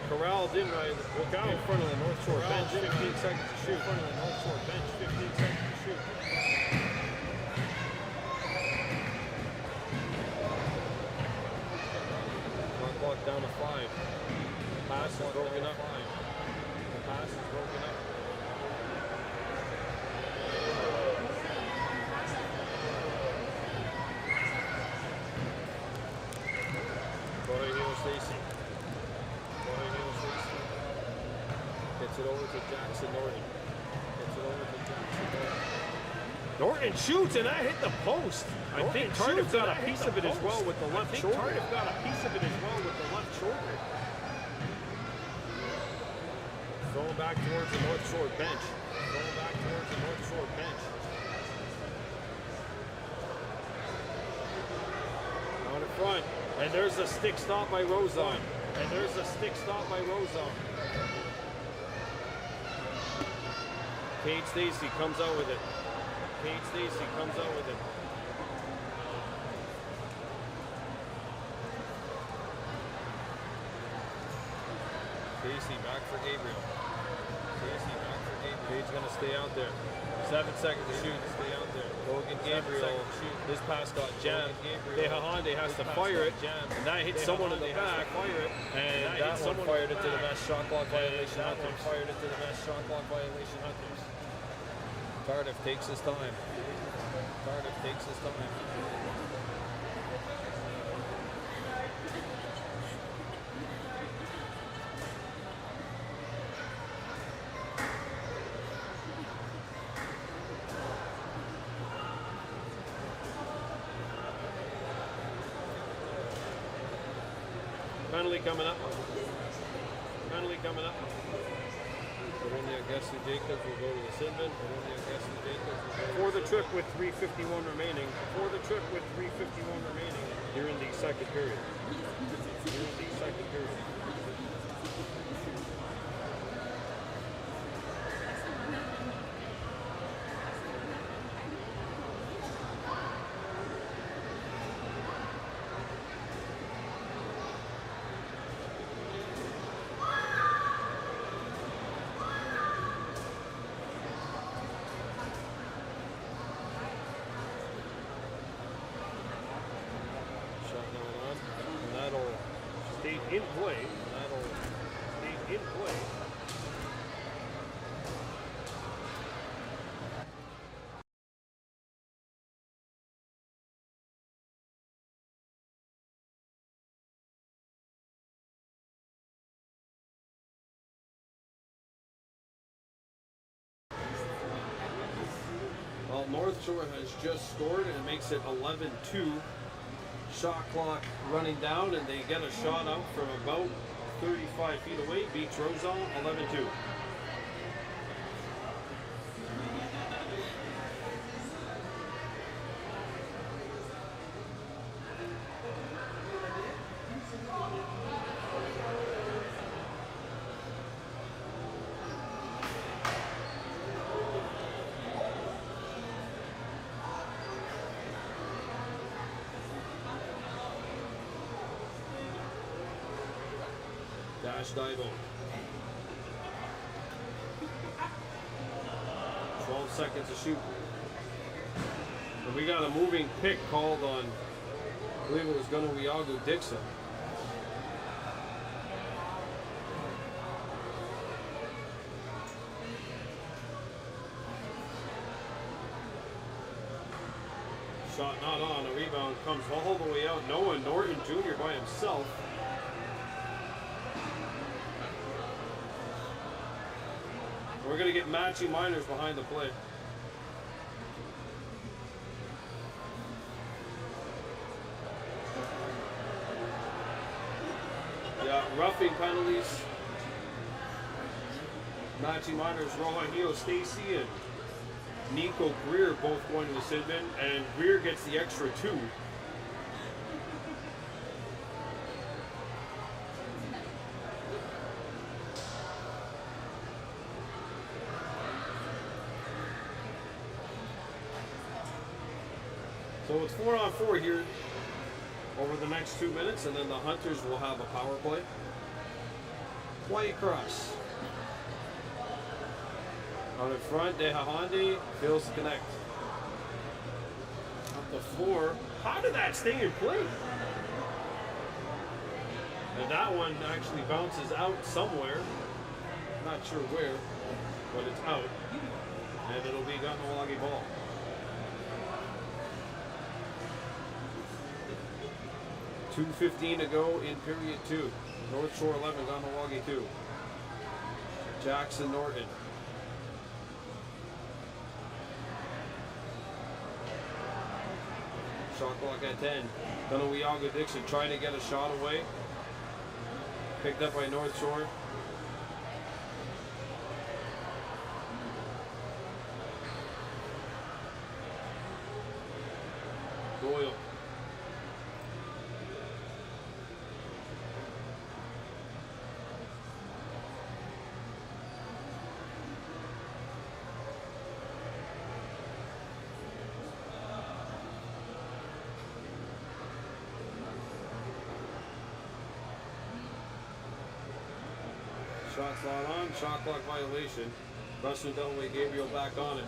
Corralled in right. Look out in front of the North Shore bench. 15 seconds to shoot. Clock down to 5. Pass is broken up. Stacy. Gets it over to Jackson Norton. Norton shoots, and that hit the post. I think Cardiff got a piece of it as well with the left shoulder. Throwing back towards the North Shore bench. Out in front. And there's a stick stop by Rozon. Kate Stacy comes out with it. Stacy back for Gabriel. Kate's gonna stay out there. 7 seconds to shoot. Logan Gabriel, his pass got jammed. Honde has to fire it, and that hit someone in the back. And that one fired it to the mesh shot clock violation. Cardiff takes his time. Penalty coming up. Oronia Augustus Jacobs will go to the Sinbin. For the trip with 3:51 remaining. Here in the second period. In play. Well, North Shore has just scored, and it makes it 11-2. Shot clock running down, and they get a shot out from about 35 feet away. Beats Rozon, 11-2. Dash Divo. 12 seconds to shoot. And we got a moving pick called on, I believe it was Kahnawake Dixon. Shot not on, a rebound comes all the way out. Noah Norton Jr. by himself. We're going to get matching minors behind the play. Yeah, roughing penalties. Matching minors, Rohio Stacy and Nico Greer both going to the sin bin, and Greer gets the extra 2. So it's 4-on-4 here over the next 2 minutes, and then the Hunters will have a power play. Play across. Out in front, De Hahande fails to connect. Up the floor. How did that stay in play? And that one actually bounces out somewhere. Not sure where, but it's out. And it'll be Kahnawake ball. .2:15 to go in period 2. North Shore 11, Kahnawake 2. Jackson Norton. Shot clock at 10. Kahnawake Dixon trying to get a shot away. Picked up by North Shore. Doyle. Shot's not on, shot clock violation. Russell Delaway Gabriel back on it.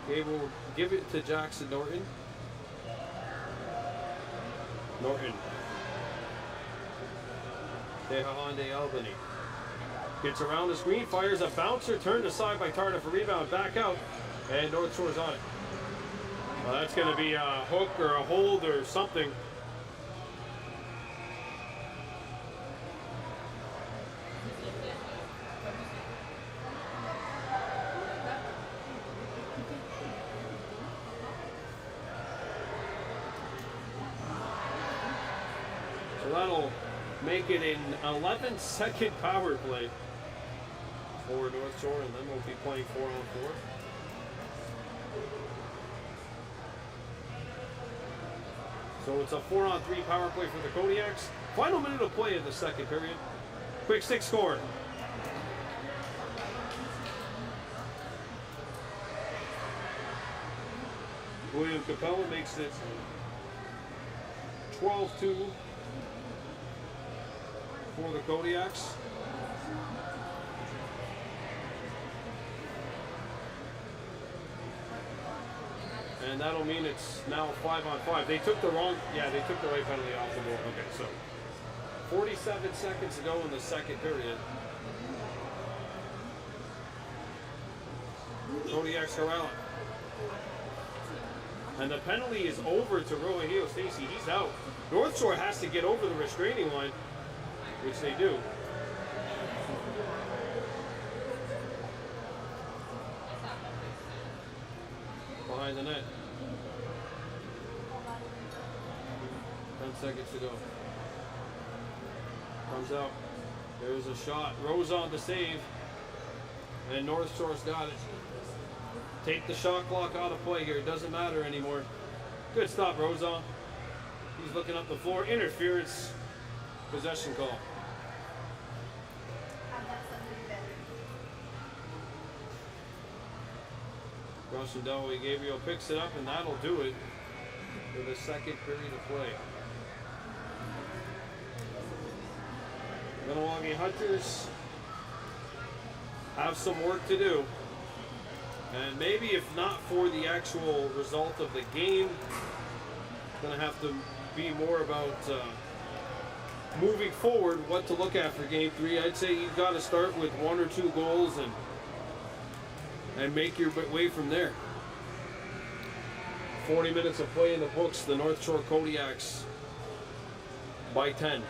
Gabriel will give it to Jackson Norton. Norton. De Hahande Albany. Gets around the screen, fires a bouncer, turned aside by Tardif for rebound, back out, and North Shore's on it. Well, that's going to be a hook or a hold or something. So that'll make it an 11-second power play for North Shore, and then we'll be playing 4-on-4. So it's a 4-on-3 power play for the Kodiaks. Final minute of play in the second period. Quick 6 score. William Capella makes it 12-2 for the Kodiaks. And that'll mean it's now 5-on-5. They took the right penalty off the board. Okay, so 47 seconds to go in the second period. Kodiaks Corral. And the penalty is over to Rohio Stacy. He's out. North Shore has to get over the restraining line, which they do. Behind the net. 10 seconds to go. Comes out. There's a shot. Rose on the save. And North Shore's got it. Take the shot clock out of play here. It doesn't matter anymore. Good stop, Rosa. He's looking up the floor. Interference. Possession call. Russell Delaway Gabriel picks it up, and that'll do it for the second period of play. Kahnawake Hunters have some work to do. And maybe if not for the actual result of the game, it's going to have to be more about moving forward, what to look at for Game 3. I'd say you've got to start with 1 or 2 goals and make your way from there. 40 minutes of play in the books. The North Shore Kodiaks by 10.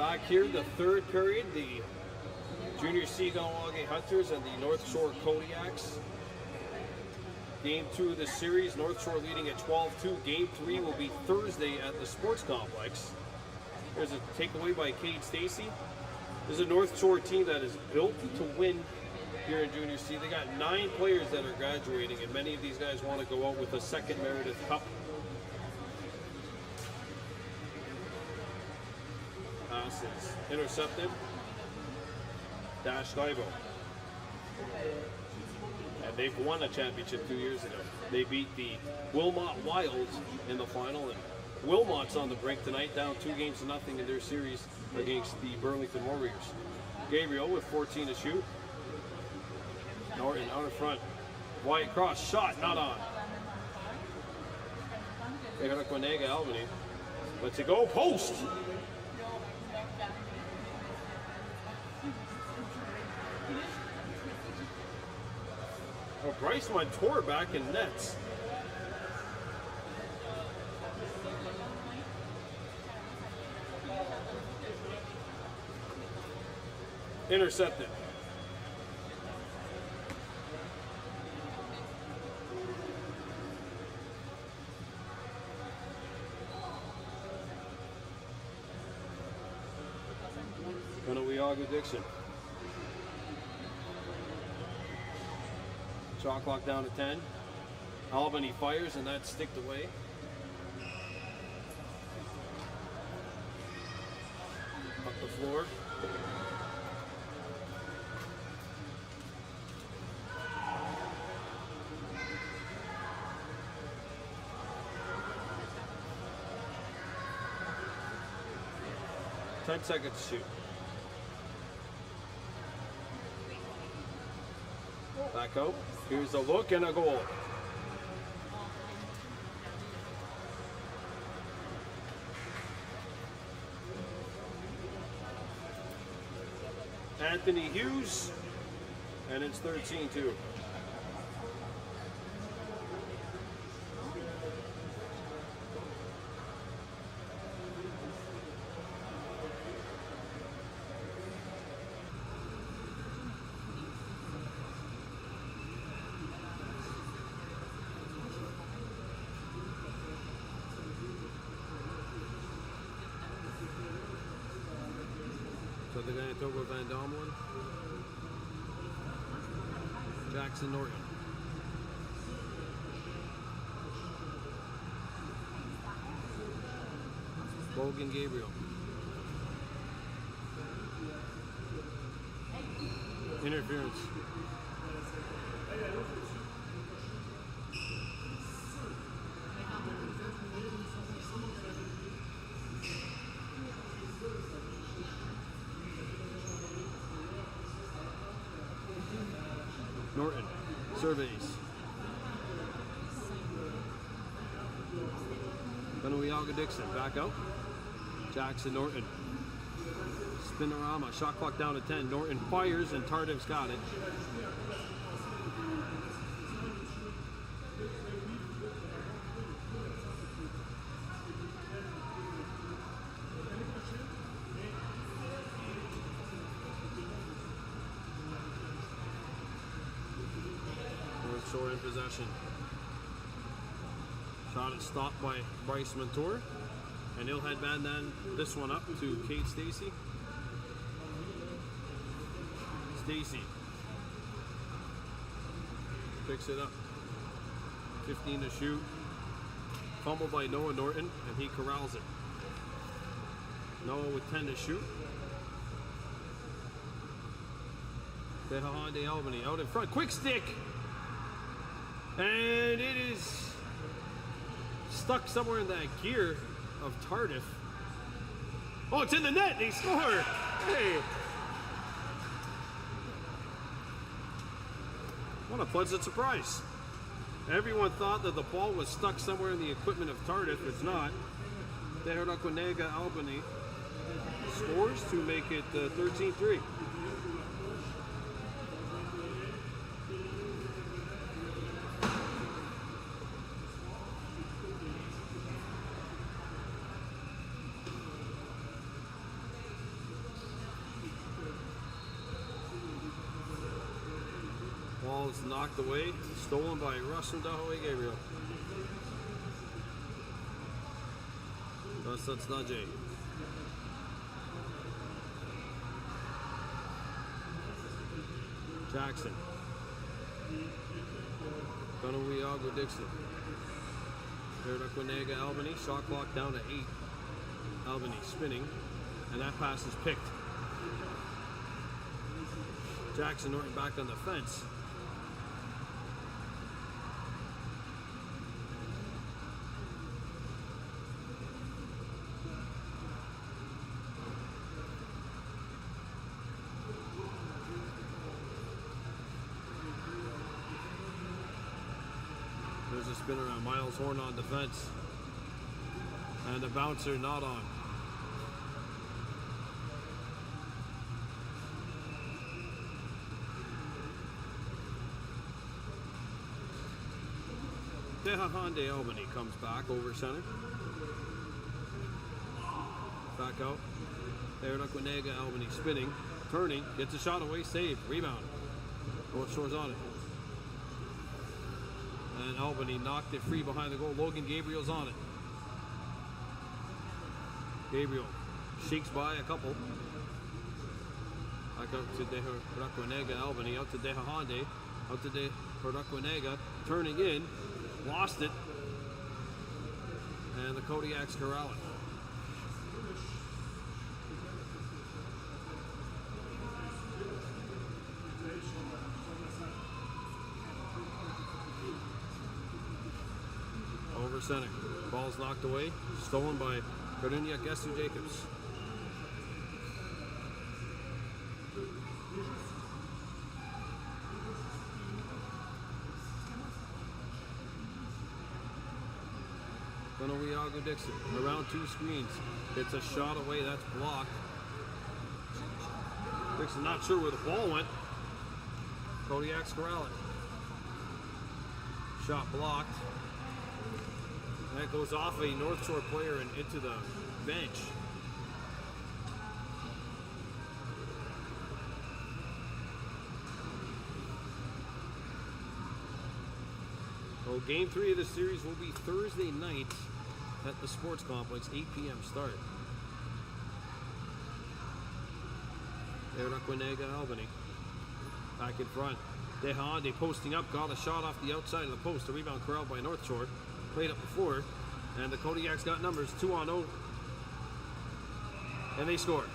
Back here, the third period, the Junior C Kahnawake Hunters and the North Shore Kodiaks. Game 2 of the series, North Shore leading at 12-2. Game 3 will be Thursday at the Sports Complex. There's a takeaway by Cade Stacy. This is a North Shore team that is built to win here in Junior C. They got 9 players that are graduating, and many of these guys want to go out with a second Meredith Cup. Pass is intercepted. Dash Divo. And they've won a championship 2 years ago. They beat the Wilmot Wilds in the final, and Wilmot's on the break tonight, down 2-0 in their series against the Burlington Warriors. Gabriel with 14 to shoot. Norton out in front. Wyatt Cross, shot, not on. Kahnawake Albany lets it go, post! Oh, Bryce Montour back in nets. Intercepted. Kahnawake Dixon. Shot clock down to 10. Albany fires, and that's sticked away. Up the floor. Ten seconds to shoot. Back out. Here's a look and a goal. Anthony Hughes, and it's 13-2. So the guy in Togo Van Domlin, Jackson Norton. Bogan Gabriel. Interference. Norton surveys. Kahnawake Dixon back out. Jackson Norton. Spinorama. Shot clock down to 10. Norton fires and Tardiv's got it. North Shore in possession. Shot is stopped by Bryce Montour. And he'll headband then this one up to Cade Stacy. Stacy picks it up. 15 to shoot. Fumble by Noah Norton, and he corrals it. Noah with 10 to shoot. Honda Albany out in front. Quick stick! And it is stuck somewhere in that gear of Tardif. Oh, it's in the net. They score. Hey. What a pleasant surprise. Everyone thought that the ball was stuck somewhere in the equipment of Tardif. It's not. Kahnawake Albany scores to make it 13-3. Ball is knocked away, stolen by Russ from Kahnawake Gabriel. Russ, that's not Jay. Jackson. Kahnawake Dixon. Kahnawake Albany. Shot clock down to 8. Albany spinning. And that pass is picked. Jackson Norton back on the fence. There's a spinner on Miles Horn on defense. And the bouncer not on. Honda Albany comes back over center. Back out. Kahnawake Albany spinning, turning, gets a shot away, save, rebound. North Shore's on it. And Albany knocked it free behind the goal. Logan Gabriel's on it. Gabriel shakes by a couple. Back out to Kahnawake Albany, out to Honda, out to Kahnawake, turning in. Lost it, and the Kodiaks corral it. Over center, ball's knocked away, stolen by Kodiaks Jacobs. Kahnawake Dixon around 2 screens. It's a shot away, that's blocked. Dixon not sure where the ball went. Kodiaks corral it. Shot blocked. That goes off a North Shore player and into the bench. So game 3 of the series will be Thursday night at the Sports Complex, 8 p.m. start. Kahnawake Albany back in front. Honda posting up, got a shot off the outside of the post. The rebound corralled by North Shore. Played up before, and the Kodiaks got numbers 2-0, and they scored.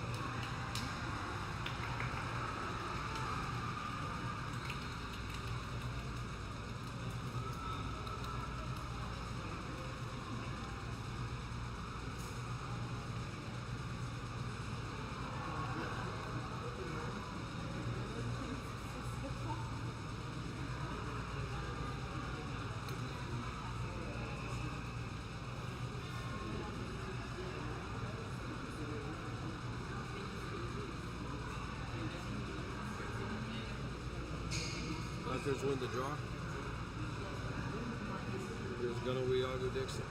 Hunters win the draw. Here's Kahnawake Dixon.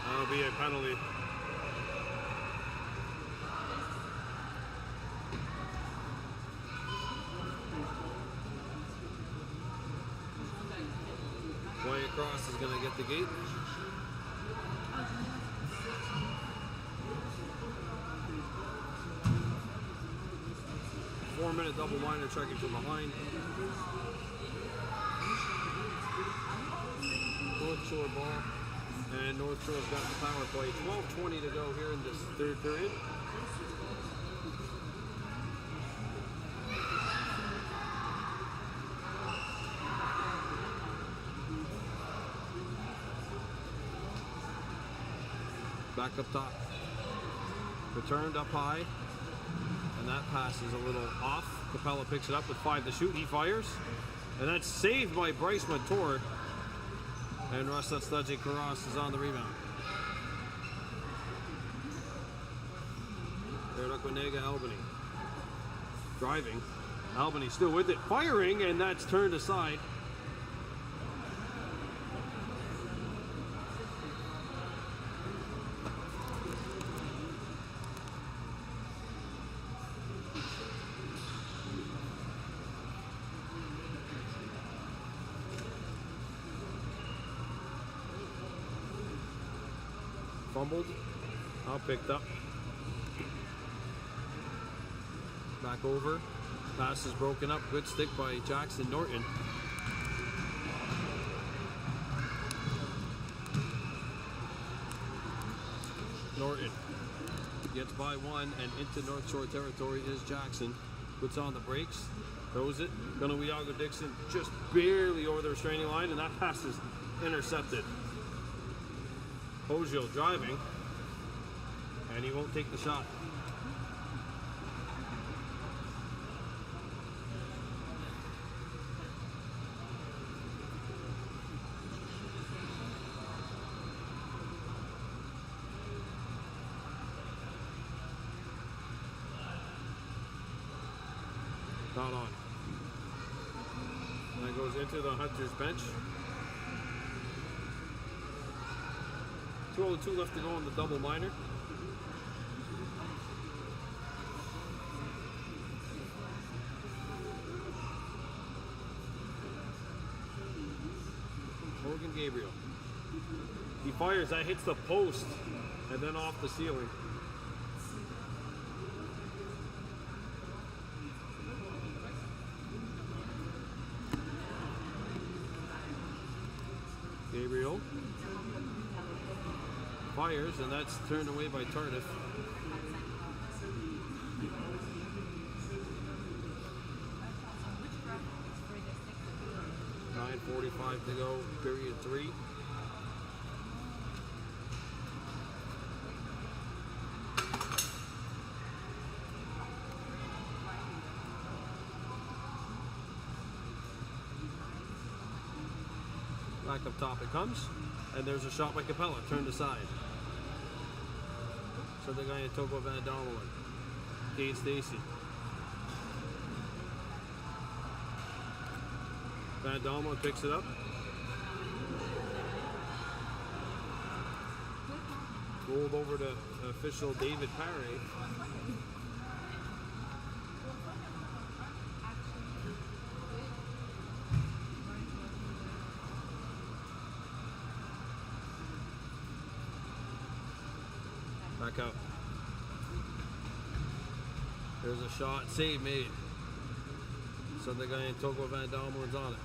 That'll be a penalty. Wyatt Cross is going to get the gate. Four-minute double liner checking from behind. North Shore ball. And North Shore's got the power play. 12:20 to go here in this third period. Back up top. Returned up high. And that pass is a little off. Capella picks it up with 5 to shoot. He fires. And that's saved by Bryce Montour. And Russ Studgy Karas is on the rebound. Kahnawake Albany. Driving. Albany still with it. Firing, and that's turned aside. Fumbled. Now picked up. Back over. Pass is broken up. Good stick by Jackson Norton. Norton gets by one, and into North Shore territory is Jackson. Puts on the brakes. Throws it. Kahnawake Dixon just barely over the restraining line, and that pass is intercepted. Hojo driving, and he won't take the shot. Not on. And that goes into the Hunters bench. 2:02 left to go on the double minor. Morgan Gabriel. He fires, that hits the post and then off the ceiling. Gabriel fires, and that's turned away by Tardif. .45 to go, period 3. Back up top it comes, and there's a shot by Capella, turned aside. So the guy in Togo Van Domelin. Kate Stacy. Van Domelin picks it up. Rolled over to official David Paré. Back up. There's a shot, save made. So the guy in Togo Van Domelin's on it.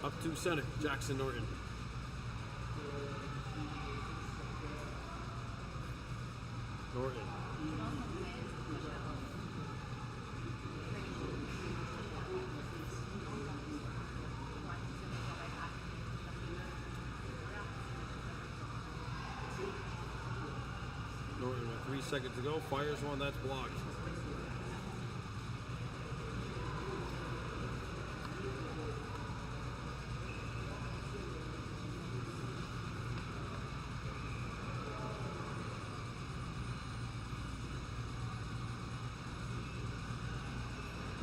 Up to center, Jackson Norton. Norton. Norton with 3 seconds to go, fires one, that's blocked.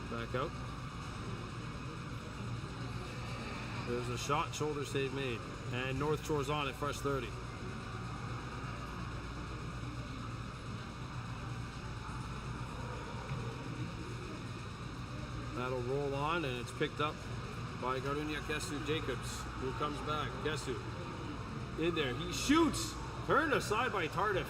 Back out. There's a shot, shoulder save made. And North Shore's on it, fresh 30. That'll roll on, and it's picked up by Garunia Kesu Jacobs, who comes back. Kesu in there. He shoots. Turned aside by Tardif.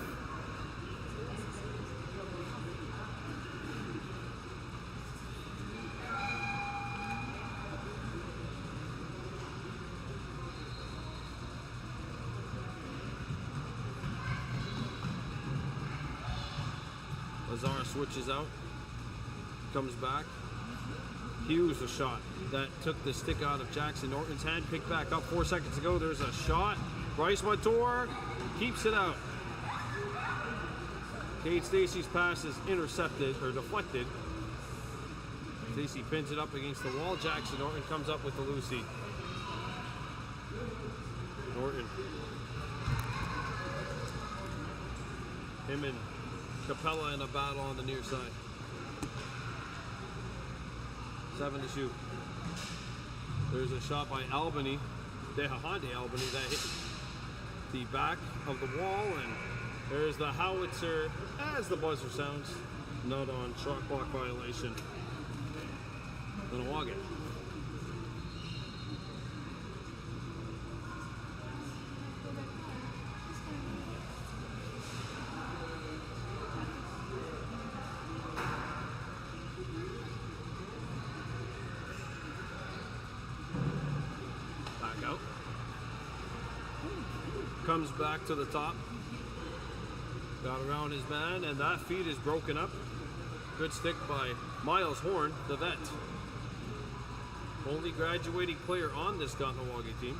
Lazar switches out. Comes back. Hughes a shot that took the stick out of Jackson Norton's hand, picked back up 4 seconds to go. There's a shot. Bryce Montour keeps it out. Kate Stacy's pass is intercepted or deflected. Stacy pins it up against the wall. Jackson Norton comes up with the Lucy. Norton. Him and Capella in a battle on the near side. 7 to shoot. There's a shot by Albany, Dehahande Albany, that hit the back of the wall, and there's the howitzer as the buzzer sounds. Not on shot clock violation. Kahnawake. comes back to the top. Got around his man, and that feed is broken up. Good stick by Miles Horn, the vet. Only graduating player on this Kahnawake team.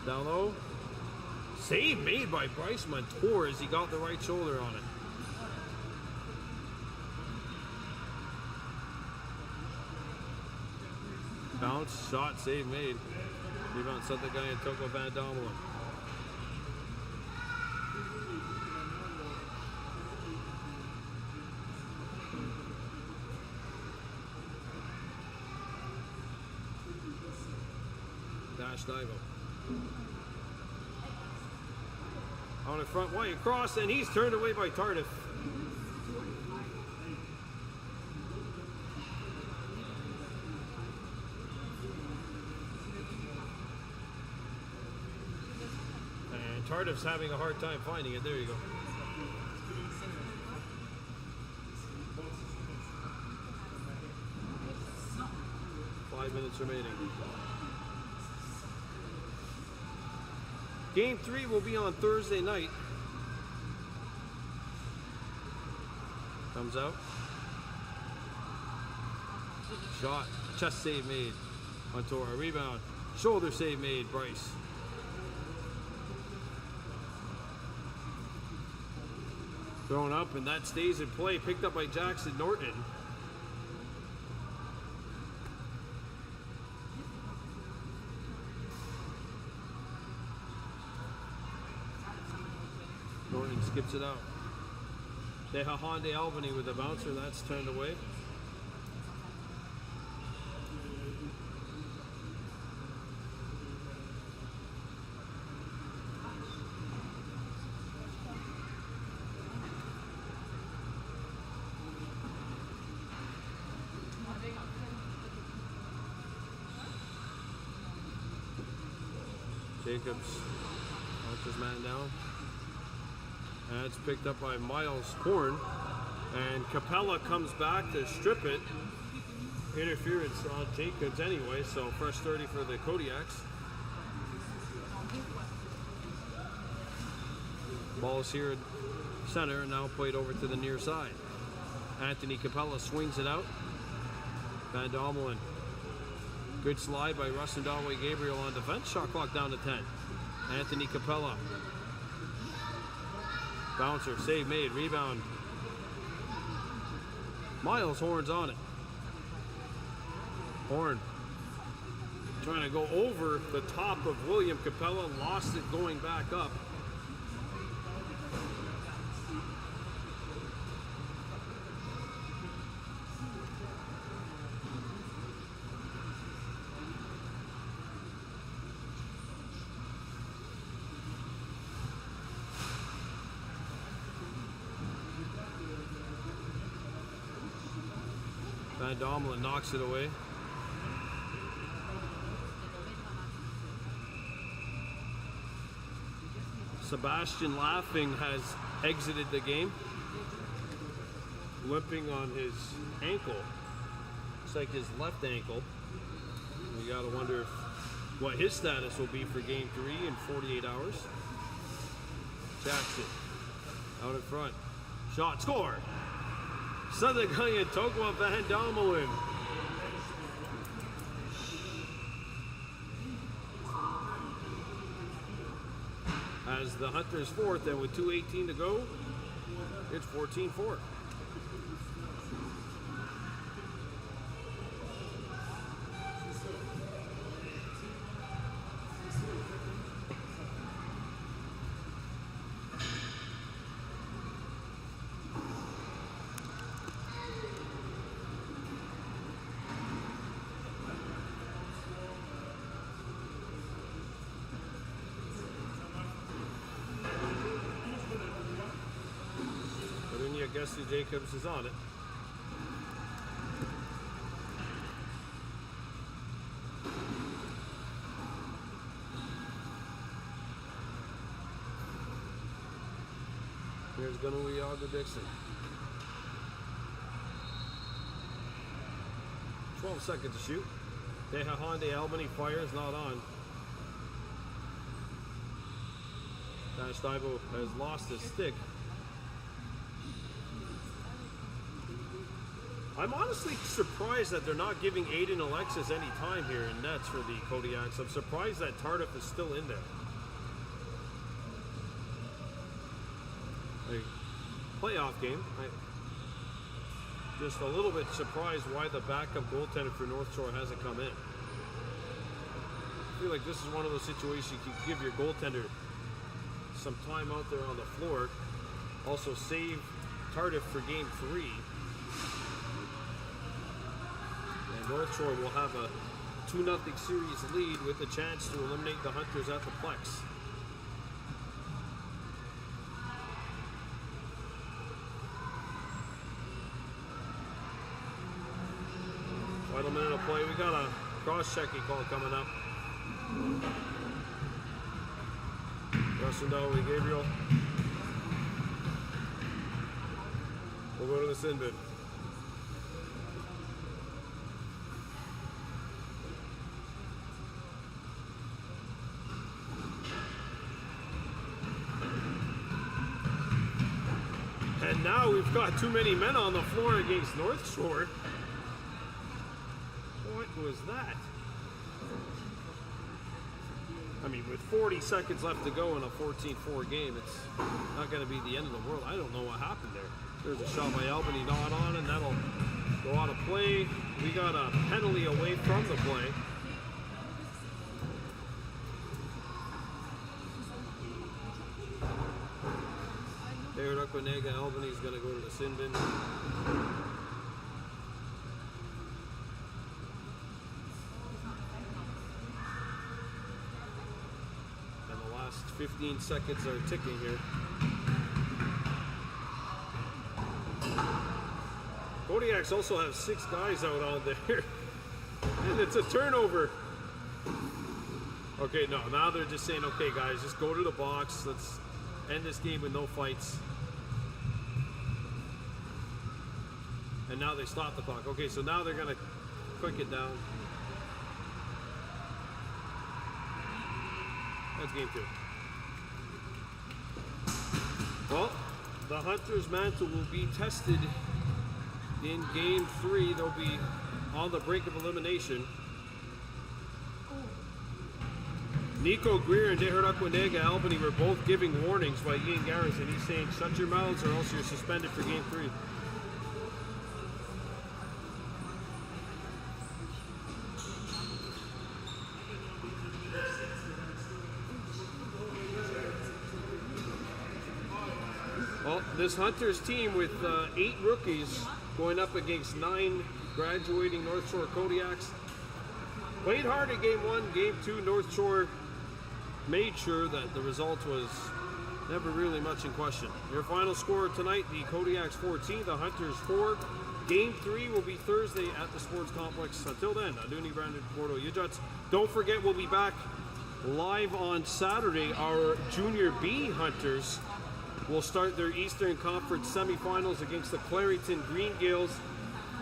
Down low. Save made by Bryce Montour as he got the right shoulder on it. Bounce, shot, save made. Rebound set the guy in Toko Van Dommelen. Dash Divo. On the front, White across, and he's turned away by Tardif. And Tardif's having a hard time finding it. There you go. Five minutes remaining. Game 3 will be on Thursday night. Comes out. Shot. Chest save made. Montour. Rebound. Shoulder save made. Bryce. Thrown up, and that stays in play. Picked up by Jackson Norton. Norton skips it out. They have Hyundai Albany with the bouncer. That's turned away. Jacobs knocks his man down. That's picked up by Miles Horn. And Capella comes back to strip it. Interference on Jacobs anyway, so fresh 30 for the Kodiaks. Ball is here at center, now played over to the near side. Anthony Capella swings it out. Van Dommelen. Good slide by Rustin Dalway Gabriel on defense. Shot clock down to 10. Anthony Capella. Bouncer, save made, rebound. Miles Horn's on it. Horn trying to go over the top of William Capella, lost it going back up. Van Dommelen knocks it away. Sebastian Laughing has exited the game, limping on his ankle. Looks like his left ankle. We gotta wonder what his status will be for game 3 in 48 hours. Jackson out in front. Shot, score! Southern Guyan Tokwa Van Dommelen. As the Hunters fourth, and with 2:18 to go, it's 14-4. Gussie Jacobs is on it. Here's Kahnawake Dixon. 12 seconds to shoot. Honda Albany fires, not on. Divo has lost his stick. I'm honestly surprised that they're not giving Aiden Alexis any time here in nets for the Kodiaks. I'm surprised that Tardif is still in there. A playoff game. Just a little bit surprised why the backup goaltender for North Shore hasn't come in. I feel like this is one of those situations you can give your goaltender some time out there on the floor. Also save Tardif for game 3. And North Shore will have a 2-0 series lead with the chance to eliminate the Hunters at the Plex. Final minute of play. We got a cross-checking call coming up. Russell with Gabriel. We'll go to the sin bin. And now we've got too many men on the floor against North Shore. What was that? I mean, with 40 seconds left to go in a 14-4 game, it's not going to be the end of the world. I don't know what happened there. There's a shot by Albany, not on, and that'll go out of play. We got a penalty away from the play. Kahnawake, Albany's going to go to the sin bin. And the last 15 seconds are ticking here. Kodiaks also have 6 guys out on there. And it's a turnover. Okay, no, now they're just saying, okay, guys, just go to the box. Let's end this game with no fights. And now they stop the clock. Okay, so now they're going to quick it down. That's game 2. Well, the Hunters' mantle will be tested in game 3. They'll be on the brink of elimination. Nico Greer and Kahnawake Albany were both giving warnings by Ian Garrison. He's saying, shut your mouths or else you're suspended for game 3. Well, this Hunters team with 8 rookies going up against 9 graduating North Shore Kodiaks. Played hard in game 1, game 2, North Shore made sure that the result was never really much in question. Your final score tonight, the Kodiaks 14, the Hunters 4. Game 3 will be Thursday at the Sports Complex. Until then, Aduni Brandon Porto Yujuts. Don't forget, we'll be back live on Saturday. Our Junior B Hunters will start their Eastern Conference semifinals against the Clarington Green Gales.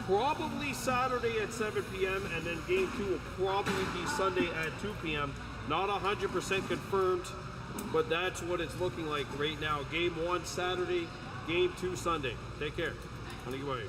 Probably Saturday at 7 p.m. and then game 2 will probably be Sunday at 2 p.m. Not 100% confirmed, but that's what it's looking like right now. Game 1 Saturday, game 2 Sunday. Take care. Kahnawake.